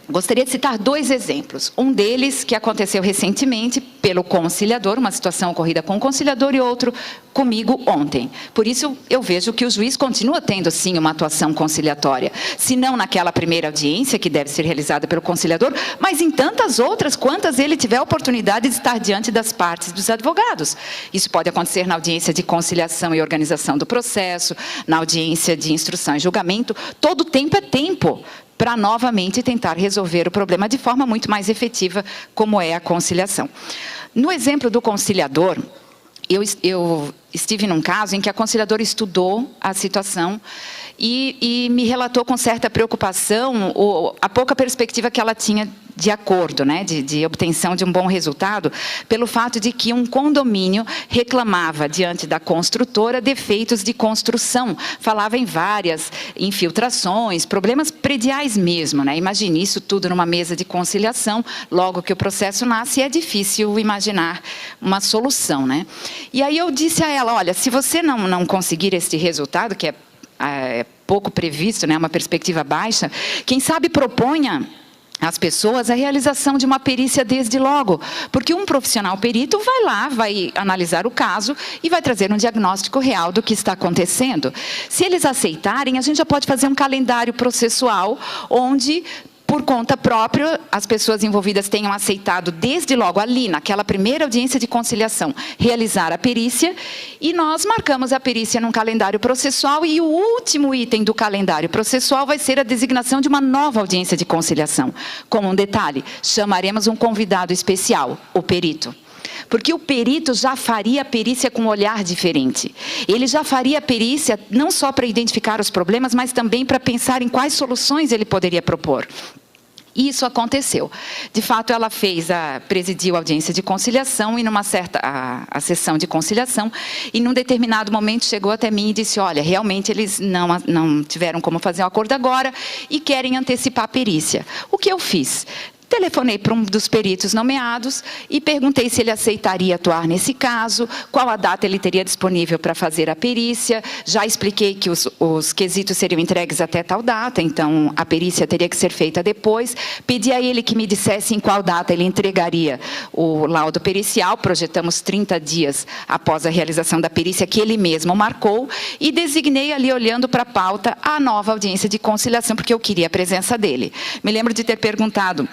E: Gostaria de citar 2 exemplos. Um deles que aconteceu recentemente pelo conciliador, uma situação ocorrida com o conciliador, e outro comigo ontem. Por isso, eu vejo que o juiz continua tendo, sim, uma atuação conciliatória. Se não naquela primeira audiência, que deve ser realizada pelo conciliador, mas em tantas outras, quantas ele tiver a oportunidade de estar diante das partes dos advogados. Isso pode acontecer na audiência de conciliação e organização do processo, na audiência de instrução e julgamento. Todo tempo é tempo para novamente tentar resolver o problema de forma muito mais efetiva, como é a conciliação. No exemplo do conciliador, eu estive num caso em que a conciliadora estudou a situação e me relatou com certa preocupação a pouca perspectiva que ela tinha de acordo, né, de obtenção de um bom resultado, pelo fato de que um condomínio reclamava diante da construtora defeitos de construção, falava em várias infiltrações, problemas prediais mesmo, né? Imagine isso tudo numa mesa de conciliação, logo que o processo nasce, é difícil imaginar uma solução, né? E aí eu disse a ela, olha, se você não conseguir este resultado, que é pouco previsto, né, uma perspectiva baixa, quem sabe proponha às pessoas a realização de uma perícia desde logo, porque um profissional perito vai lá, vai analisar o caso e vai trazer um diagnóstico real do que está acontecendo. Se eles aceitarem, a gente já pode fazer um calendário processual onde, por conta própria, as pessoas envolvidas tenham aceitado desde logo ali, naquela primeira audiência de conciliação, realizar a perícia, e nós marcamos a perícia num calendário processual, e o último item do calendário processual vai ser a designação de uma nova audiência de conciliação. Com um detalhe, chamaremos um convidado especial, o perito. Porque o perito já faria a perícia com um olhar diferente. Ele já faria a perícia não só para identificar os problemas, mas também para pensar em quais soluções ele poderia propor. Isso aconteceu. De fato, ela presidiu a audiência de conciliação e a sessão de conciliação, e num determinado momento chegou até mim e disse, olha, realmente eles não tiveram como fazer um acordo agora e querem antecipar a perícia. O que eu fiz? Telefonei para um dos peritos nomeados e perguntei se ele aceitaria atuar nesse caso, qual a data ele teria disponível para fazer a perícia. Já expliquei que os quesitos seriam entregues até tal data, então a perícia teria que ser feita depois. Pedi a ele que me dissesse em qual data ele entregaria o laudo pericial. Projetamos 30 dias após a realização da perícia, que ele mesmo marcou, e designei ali, olhando para a pauta, a nova audiência de conciliação, porque eu queria a presença dele. Me lembro de ter perguntado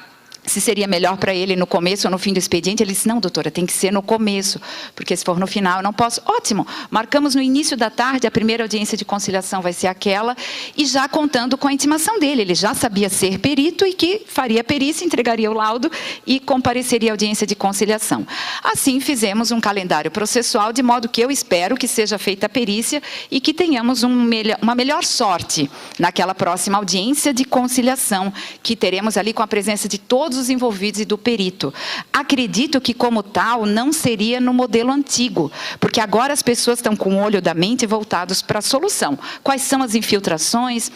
E: se seria melhor para ele no começo ou no fim do expediente. Ele disse, não, doutora, tem que ser no começo, porque se for no final eu não posso. Ótimo, marcamos no início da tarde, a primeira audiência de conciliação vai ser aquela, e já contando com a intimação dele. Ele já sabia ser perito e que faria a perícia, entregaria o laudo e compareceria à audiência de conciliação. Assim, fizemos um calendário processual, de modo que eu espero que seja feita a perícia e que tenhamos uma melhor sorte naquela próxima audiência de conciliação, que teremos ali com a presença de todos os envolvidos e do perito. Acredito que, como tal, não seria no modelo antigo, porque agora as pessoas estão com o olho da mente voltados para a solução. Quais são as infiltrações?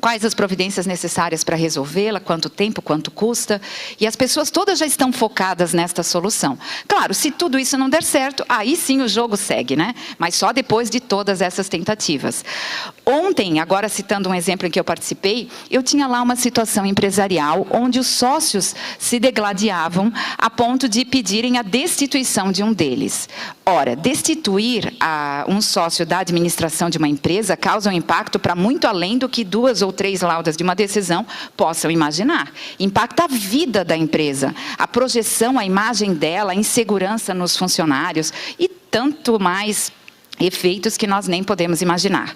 E: quais as providências necessárias para resolvê-la, quanto tempo, quanto custa, e as pessoas todas já estão focadas nesta solução. Claro, se tudo isso não der certo, aí sim o jogo segue, né? Mas só depois de todas essas tentativas. Ontem, agora citando um exemplo em que eu participei, eu tinha lá uma situação empresarial onde os sócios se degladiavam a ponto de pedirem a destituição de um deles. Ora, destituir um sócio da administração de uma empresa causa um impacto para muito além do que 2 ou 3 laudas de uma decisão possam imaginar. Impacta a vida da empresa, a projeção, a imagem dela, a insegurança nos funcionários e tanto mais efeitos que nós nem podemos imaginar.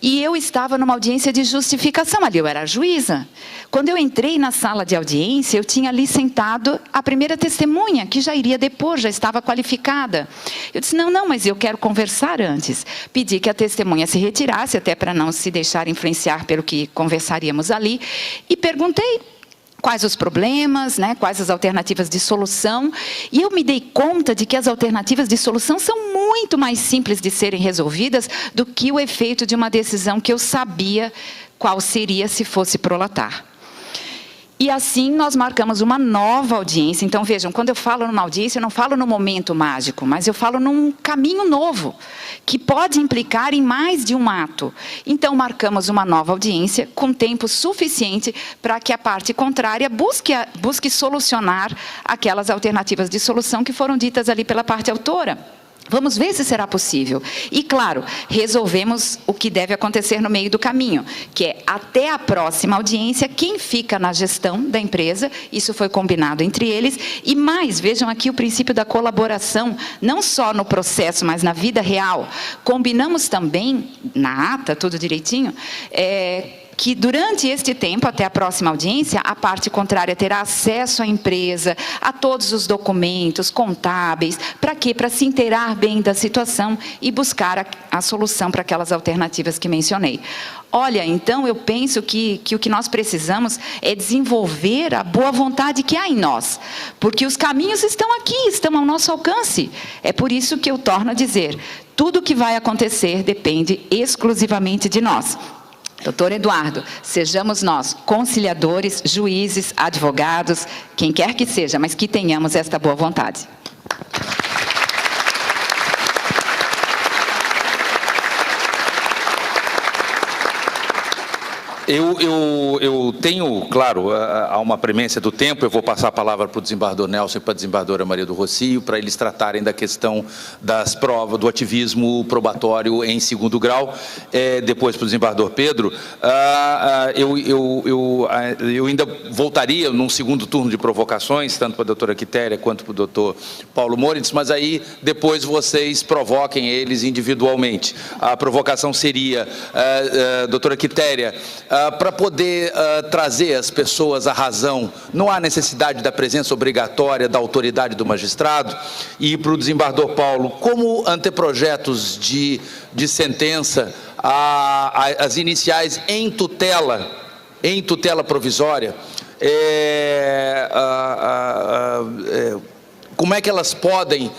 E: E eu estava numa audiência de justificação ali, eu era a juíza. Quando eu entrei na sala de audiência, eu tinha ali sentado a primeira testemunha, que já iria depor, já estava qualificada. Eu disse, não, mas eu quero conversar antes. Pedi que a testemunha se retirasse, até para não se deixar influenciar pelo que conversaríamos ali, e perguntei quais os problemas, né, quais as alternativas de solução. E eu me dei conta de que as alternativas de solução são muito mais simples de serem resolvidas do que o efeito de uma decisão que eu sabia qual seria se fosse prolatar. E assim nós marcamos uma nova audiência. Então vejam, quando eu falo numa audiência, eu não falo no momento mágico, mas eu falo num caminho novo, que pode implicar em mais de um ato. Então marcamos uma nova audiência com tempo suficiente para que a parte contrária busque solucionar aquelas alternativas de solução que foram ditas ali pela parte autora. Vamos ver se será possível. E, claro, resolvemos o que deve acontecer no meio do caminho, que é, até a próxima audiência, quem fica na gestão da empresa, isso foi combinado entre eles, e mais, vejam aqui o princípio da colaboração, não só no processo, mas na vida real. Combinamos também, na ata, tudo direitinho, que durante este tempo, até a próxima audiência, a parte contrária terá acesso à empresa, a todos os documentos contábeis. Para quê? Para se inteirar bem da situação e buscar a solução para aquelas alternativas que mencionei. Olha, então eu penso que o que nós precisamos é desenvolver a boa vontade que há em nós, porque os caminhos estão aqui, estão ao nosso alcance. É por isso que eu torno a dizer, tudo o que vai acontecer depende exclusivamente de nós. Doutor Eduardo, sejamos nós conciliadores, juízes, advogados, quem quer que seja, mas que tenhamos esta boa vontade.
A: Eu tenho, claro, há uma premência do tempo, eu vou passar a palavra para o desembargador Nelson e para a desembargadora Maria do Rocio, para eles tratarem da questão das provas, do ativismo probatório em 2º grau, depois para o desembargador Pedro. Eu ainda voltaria num segundo turno de provocações, tanto para a doutora Quitéria quanto para o doutor Paulo Moritz, mas aí depois vocês provoquem eles individualmente. A provocação seria, doutora Quitéria, para poder trazer as pessoas à razão, não há necessidade da presença obrigatória da autoridade do magistrado. E para o desembargador Paulo, como anteprojetos de sentença, as iniciais em tutela provisória, como é que elas podem...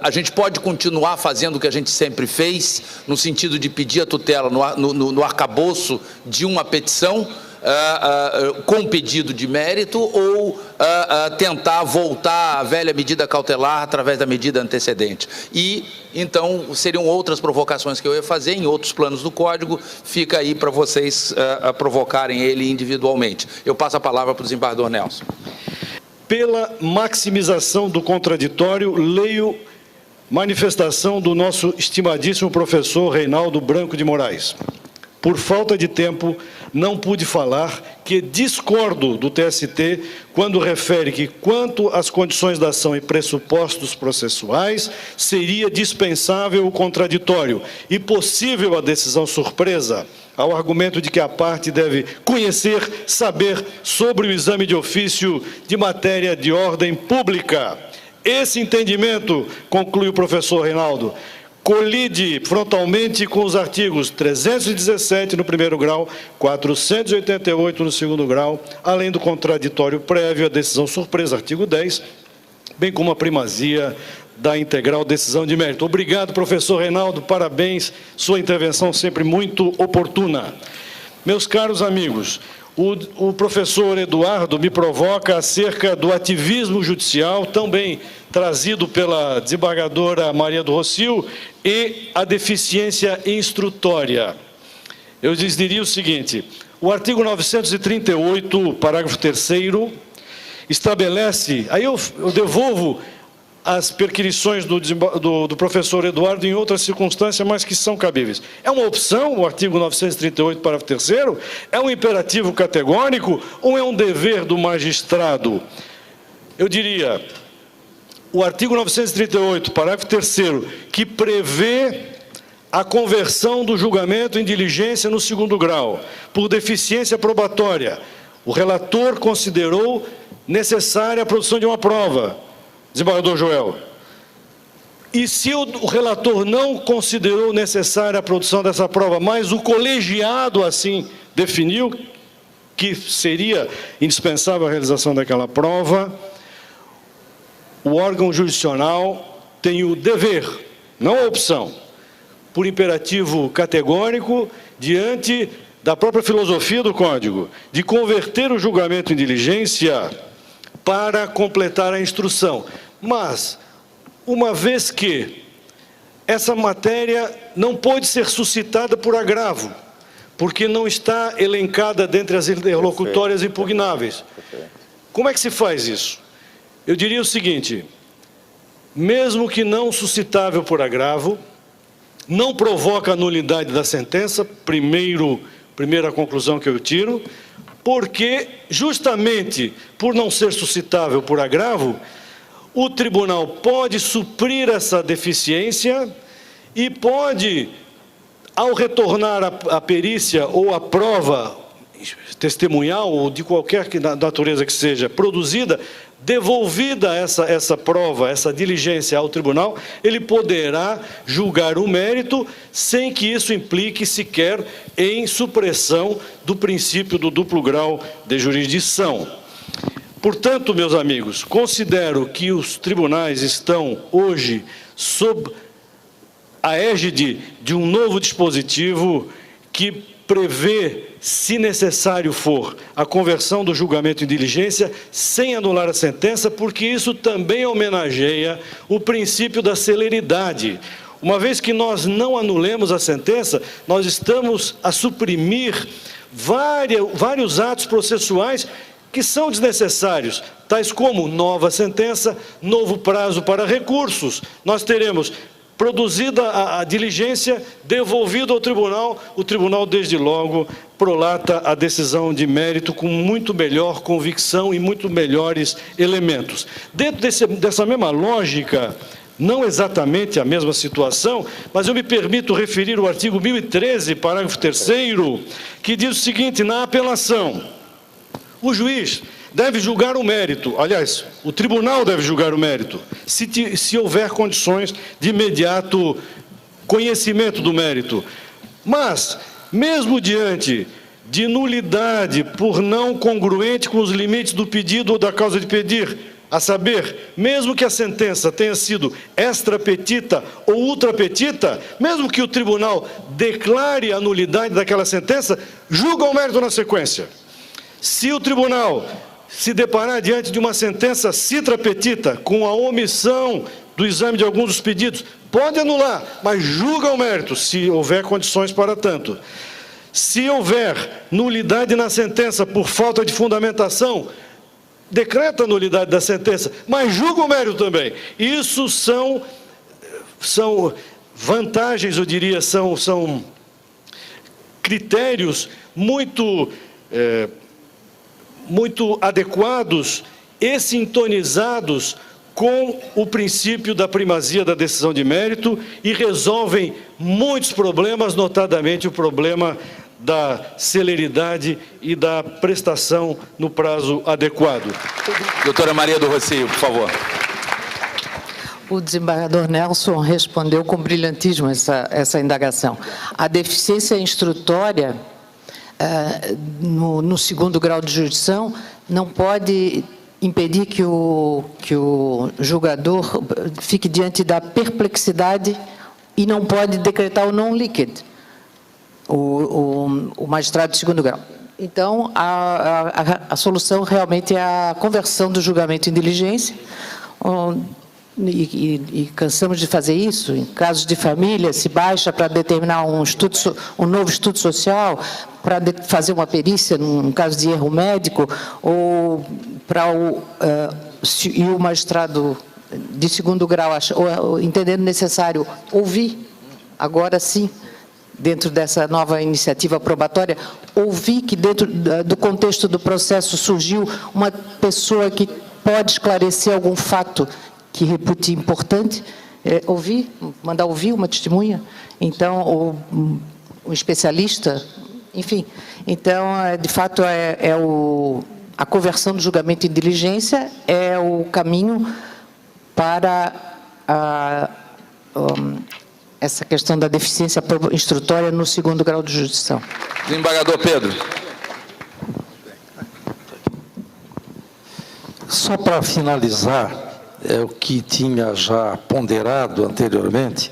A: A gente pode continuar fazendo o que a gente sempre fez, no sentido de pedir a tutela no arcabouço de uma petição, com pedido de mérito, ou tentar voltar à velha medida cautelar através da medida antecedente. E, então, seriam outras provocações que eu ia fazer em outros planos do Código, fica aí para vocês provocarem ele individualmente. Eu passo a palavra para o desembargador Nelson.
B: Pela maximização do contraditório, leio manifestação do nosso estimadíssimo professor Reinaldo Branco de Moraes. Por falta de tempo, não pude falar que discordo do TST quando refere que, quanto às condições da ação e pressupostos processuais, seria dispensável o contraditório e possível a decisão surpresa, ao argumento de que a parte deve conhecer, saber sobre o exame de ofício de matéria de ordem pública. Esse entendimento, conclui o professor Reinaldo, colide frontalmente com os artigos 317 no 1º grau, 488 no 2º grau, além do contraditório prévio à decisão surpresa, artigo 10, bem como a primazia da integral decisão de mérito. Obrigado, professor Reinaldo, parabéns, sua intervenção sempre muito oportuna. Meus caros amigos, o professor Eduardo me provoca acerca do ativismo judicial, também trazido pela desembargadora Maria do Rocio, e a deficiência instrutória. Eu lhes diria o seguinte: o artigo 938, parágrafo 3º, estabelece, aí eu devolvo as perquisições do professor Eduardo em outras circunstâncias, mas que são cabíveis. É uma opção, o artigo 938, parágrafo 3º? É um imperativo categórico ou é um dever do magistrado? Eu diria, o artigo 938, parágrafo 3º, que prevê a conversão do julgamento em diligência no segundo grau, por deficiência probatória. O relator considerou necessária a produção de uma prova, desembargador Joel. E se o relator não considerou necessária a produção dessa prova, mas o colegiado assim definiu que seria indispensável a realização daquela prova, o órgão jurisdicional tem o dever, não a opção, por imperativo categórico, diante da própria filosofia do Código, de converter o julgamento em diligência para completar a instrução. Mas, uma vez que essa matéria não pode ser suscitada por agravo, porque não está elencada dentre as interlocutórias impugnáveis. Como é que se faz isso? Eu diria o seguinte: mesmo que não suscitável por agravo, não provoca a nulidade da sentença, primeira conclusão que eu tiro, porque, justamente por não ser suscitável por agravo, o tribunal pode suprir essa deficiência e pode, ao retornar a perícia ou a prova testemunhal ou de qualquer natureza que seja produzida, devolvida essa prova, essa diligência ao tribunal, ele poderá julgar o mérito sem que isso implique sequer em supressão do princípio do duplo grau de jurisdição. Portanto, meus amigos, considero que os tribunais estão hoje sob a égide de um novo dispositivo que prevê, se necessário for, a conversão do julgamento em diligência sem anular a sentença, porque isso também homenageia o princípio da celeridade. Uma vez que nós não anulemos a sentença, nós estamos a suprimir vários atos processuais que são desnecessários, tais como nova sentença, novo prazo para recursos. Nós teremos produzida a diligência, devolvido ao tribunal, o tribunal, desde logo, prolata a decisão de mérito com muito melhor convicção e muito melhores elementos. Dentro dessa mesma lógica, não exatamente a mesma situação, mas eu me permito referir o artigo 1013, parágrafo 3º, que diz o seguinte: na apelação, o juiz deve julgar o mérito, aliás, o tribunal deve julgar o mérito, se houver condições de imediato conhecimento do mérito. Mas, mesmo diante de nulidade por não congruente com os limites do pedido ou da causa de pedir, a saber, mesmo que a sentença tenha sido extra petita ou ultra petita, mesmo que o tribunal declare a nulidade daquela sentença, julga o mérito na sequência. Se o tribunal se deparar diante de uma sentença citra petita, com a omissão do exame de alguns dos pedidos, pode anular, mas julga o mérito, se houver condições para tanto. Se houver nulidade na sentença por falta de fundamentação, decreta a nulidade da sentença, mas julga o mérito também. Isso são vantagens, eu diria, são critérios muito adequados e sintonizados com o princípio da primazia da decisão de mérito e resolvem muitos problemas, notadamente o problema da celeridade e da prestação no prazo adequado.
A: Doutora Maria do Rocio, por favor.
C: O desembargador Nelson respondeu com brilhantismo essa indagação. A deficiência instrutória no segundo grau de jurisdição não pode impedir que o julgador fique diante da perplexidade e não pode decretar o non liquid. o magistrado de segundo grau. Então, a solução realmente é a conversão do julgamento em diligência, e cansamos de fazer isso. Em casos de família, se baixa para determinar um novo estudo social, para fazer uma perícia num caso de erro médico, ou e o magistrado de segundo grau, entendendo necessário ouvir, agora sim, dentro dessa nova iniciativa probatória, ouvir que dentro do contexto do processo surgiu uma pessoa que pode esclarecer algum fato que repute importante, mandar ouvir uma testemunha, então, um especialista, enfim. Então, de fato, a conversão do julgamento em diligência é o caminho para essa questão da deficiência instrutória no segundo grau de jurisdição.
A: Desembargador Pedro.
F: Só para finalizar, o que tinha já ponderado anteriormente,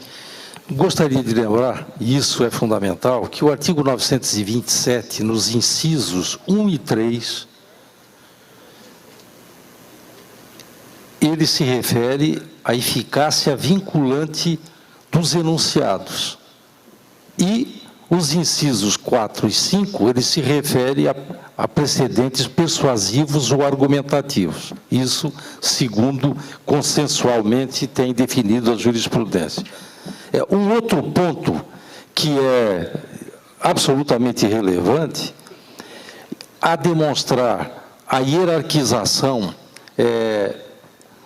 F: gostaria de lembrar, e isso é fundamental, que o artigo 927, nos incisos 1 e 3, ele se refere à eficácia vinculante dos enunciados. E os incisos 4 e 5, ele se refere a precedentes persuasivos ou argumentativos. Isso, segundo consensualmente tem definido a jurisprudência. Um outro ponto que é absolutamente relevante, a demonstrar a hierarquização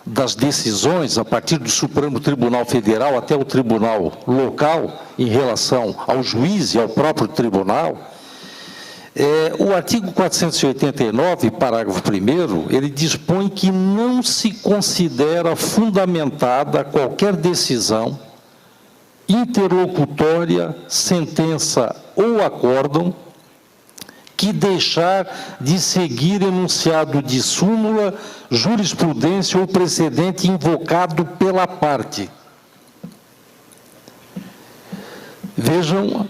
F: das decisões, a partir do Supremo Tribunal Federal até o Tribunal Local, em relação ao juiz e ao próprio tribunal, o artigo 489, parágrafo 1º, ele dispõe que não se considera fundamentada qualquer decisão, interlocutória, sentença ou acórdão, que deixar de seguir enunciado de súmula, jurisprudência ou precedente invocado pela parte. Vejam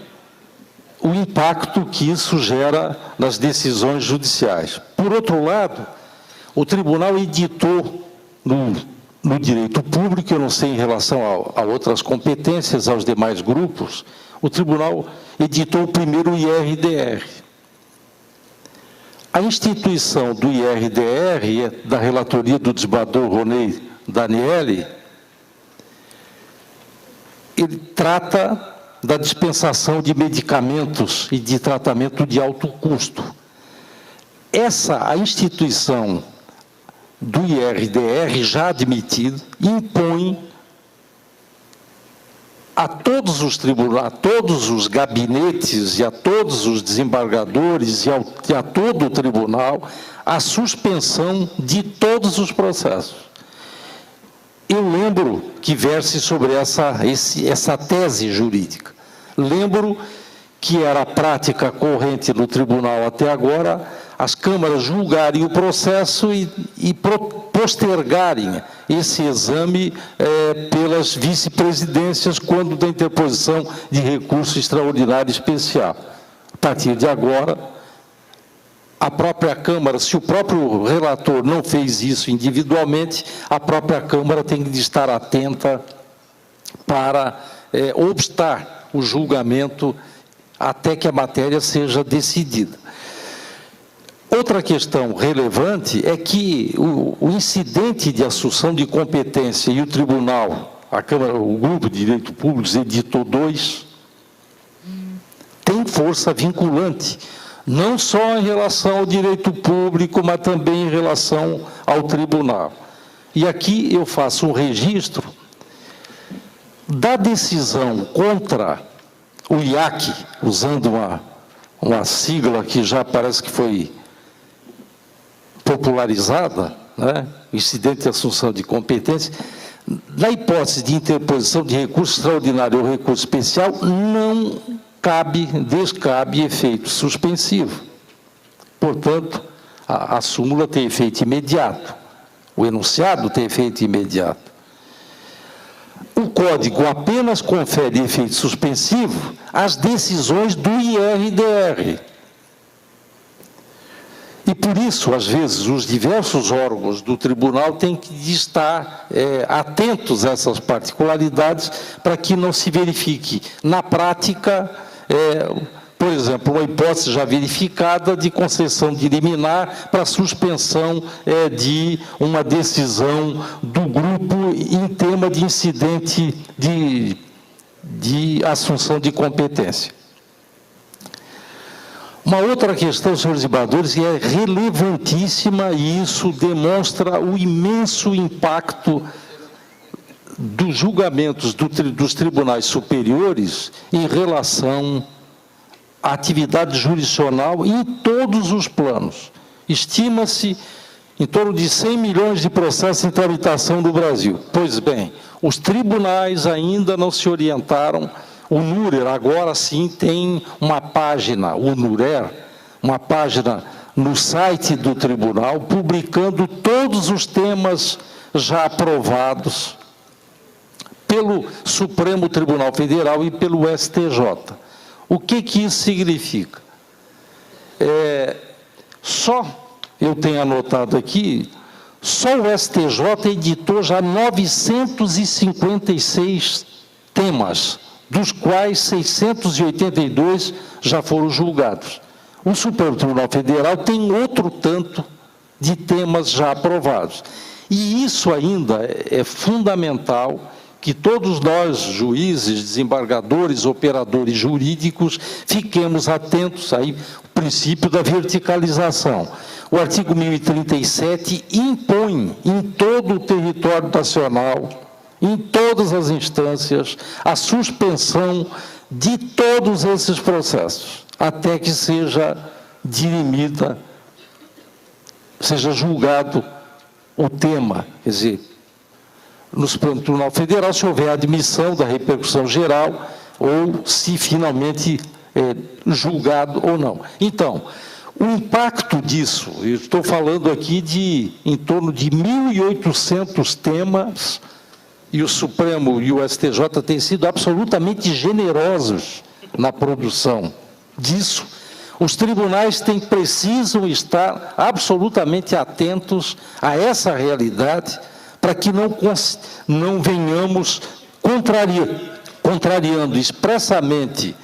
F: o impacto que isso gera nas decisões judiciais. Por outro lado, o tribunal editou no direito público, eu não sei em relação a outras competências, aos demais grupos, o tribunal editou o primeiro IRDR. A instituição do IRDR, da relatoria do desembargador Ronei Daniele, ele trata da dispensação de medicamentos e de tratamento de alto custo. A instituição do IRDR, já admitida, impõe a todos os tribunais, a todos os gabinetes e a todos os desembargadores e a todo o tribunal a suspensão de todos os processos. Eu lembro que verse sobre essa tese jurídica. Lembro que era a prática corrente no tribunal até agora, as câmaras julgarem o processo e postergarem esse exame pelas vice-presidências quando da interposição de recurso extraordinário especial. A partir de agora, a própria Câmara, se o próprio relator não fez isso individualmente, a própria Câmara tem de estar atenta para obstar o julgamento até que a matéria seja decidida. Outra questão relevante é que o incidente de assunção de competência e o tribunal, a Câmara, o Grupo de Direito Público editou 2, tem força vinculante, não só em relação ao direito público, mas também em relação ao tribunal. E aqui eu faço um registro da decisão contra o IAC, usando uma sigla que já parece que foi popularizada, né? Incidente de assunção de competência, na hipótese de interposição de recurso extraordinário ou recurso especial, não descabe efeito suspensivo. Portanto, a súmula tem efeito imediato, o enunciado tem efeito imediato. o Código apenas confere efeito suspensivo às decisões do IRDR. E por isso, às vezes, os diversos órgãos do tribunal têm que estar atentos a essas particularidades para que não se verifique, na prática, por exemplo, uma hipótese já verificada de concessão de liminar para suspensão de uma decisão do grupo em tema de incidente de assunção de competência. Uma outra questão, senhores debatedores, que é relevantíssima, e isso demonstra o imenso impacto dos julgamentos dos tribunais superiores em relação à atividade jurisdicional em todos os planos. Estima-se em torno de 100 milhões de processos em tramitação no Brasil. Pois bem, os tribunais ainda não se orientaram. O NURER agora sim tem uma página, o NURER, uma página no site do tribunal, publicando todos os temas já aprovados pelo Supremo Tribunal Federal e pelo STJ. O que isso significa? Eu tenho anotado aqui, só o STJ editou já 956 temas, dos quais 682 já foram julgados. O Supremo Tribunal Federal tem outro tanto de temas já aprovados. E isso ainda é fundamental, que todos nós, juízes, desembargadores, operadores jurídicos, fiquemos atentos ao princípio da verticalização. O artigo 1037 impõe em todo o território nacional, em todas as instâncias, a suspensão de todos esses processos, até que seja dirimida, seja julgado o tema. Quer dizer, no Supremo Tribunal Federal, se houver admissão da repercussão geral, ou se finalmente julgado ou não. Então, o impacto disso, eu estou falando aqui de em torno de 1.800 temas, e o Supremo e o STJ têm sido absolutamente generosos na produção disso. Os tribunais precisam estar absolutamente atentos a essa realidade, para que não venhamos contrariando expressamente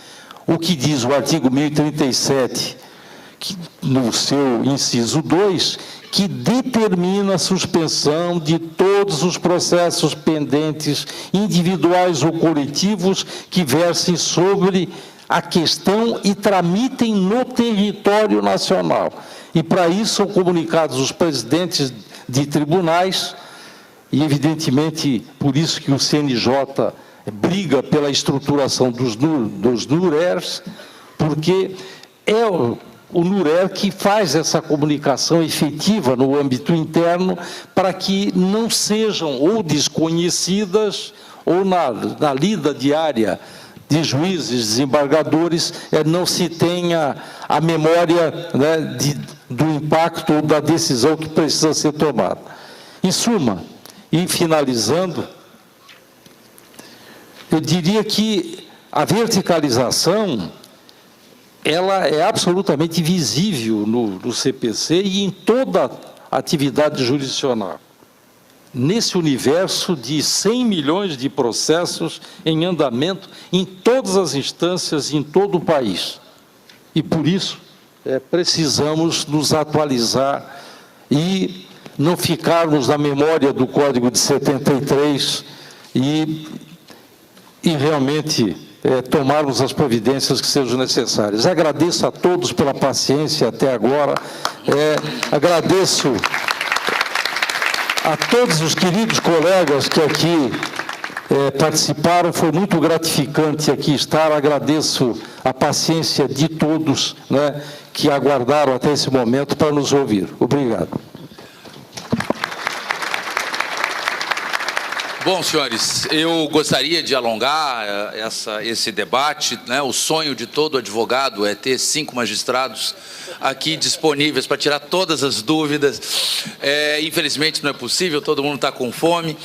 F: o que diz o artigo 1037, no seu inciso 2, que determina a suspensão de todos os processos pendentes, individuais ou coletivos, que versem sobre a questão e tramitem no território nacional. E, para isso, são comunicados os presidentes de tribunais, e, evidentemente, por isso que o CNJ briga pela estruturação dos NURERs, porque é o NURER que faz essa comunicação efetiva no âmbito interno, para que não sejam ou desconhecidas, ou na lida diária de juízes, desembargadores, não se tenha a memória, né, do impacto ou da decisão que precisa ser tomada. Em suma, e finalizando, eu diria que a verticalização, ela é absolutamente visível no CPC e em toda a atividade jurisdicional. Nesse universo de 100 milhões de processos em andamento em todas as instâncias, em todo o país. E, por isso, precisamos nos atualizar e não ficarmos na memória do Código de 73 e realmente tomarmos as providências que sejam necessárias. Agradeço a todos pela paciência até agora, agradeço a todos os queridos colegas que aqui participaram, foi muito gratificante aqui estar, agradeço a paciência de todos, né, que aguardaram até esse momento para nos ouvir. Obrigado.
A: Bom, senhores, eu gostaria de alongar esse debate, né? O sonho de todo advogado é ter 5 magistrados aqui disponíveis para tirar todas as dúvidas. Infelizmente não é possível, todo mundo está com fome.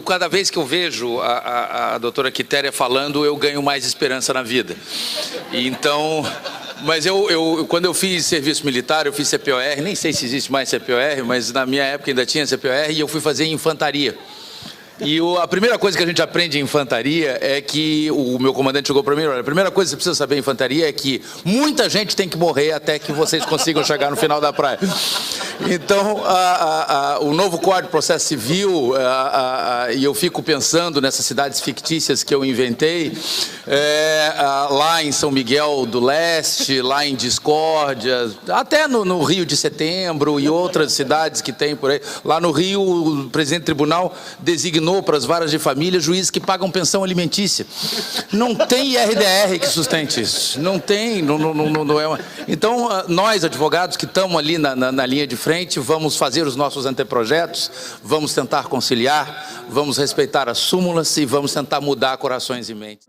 A: Cada vez que eu vejo a doutora Quitéria falando, eu ganho mais esperança na vida. Então... Mas quando eu fiz serviço militar, eu fiz CPOR, nem sei se existe mais CPOR, mas na minha época ainda tinha CPOR, e eu fui fazer infantaria. E a primeira coisa que a gente aprende em infantaria é que o meu comandante chegou para mim: olha, a primeira coisa que você precisa saber em infantaria é que muita gente tem que morrer até que vocês consigam chegar no final da praia. Então, o novo Código de Processo Civil, e eu fico pensando nessas cidades fictícias que eu inventei, lá em São Miguel do Leste, lá em Discórdia, até no Rio de Setembro e outras cidades que tem por aí. Lá no Rio, o presidente do tribunal designou para as varas de família juízes que pagam pensão alimentícia. Não tem IRDR que sustente isso. Não tem. Não é uma... Então, nós, advogados que estamos ali na linha de frente, vamos fazer os nossos anteprojetos, vamos tentar conciliar, vamos respeitar as súmulas e vamos tentar mudar corações e mentes.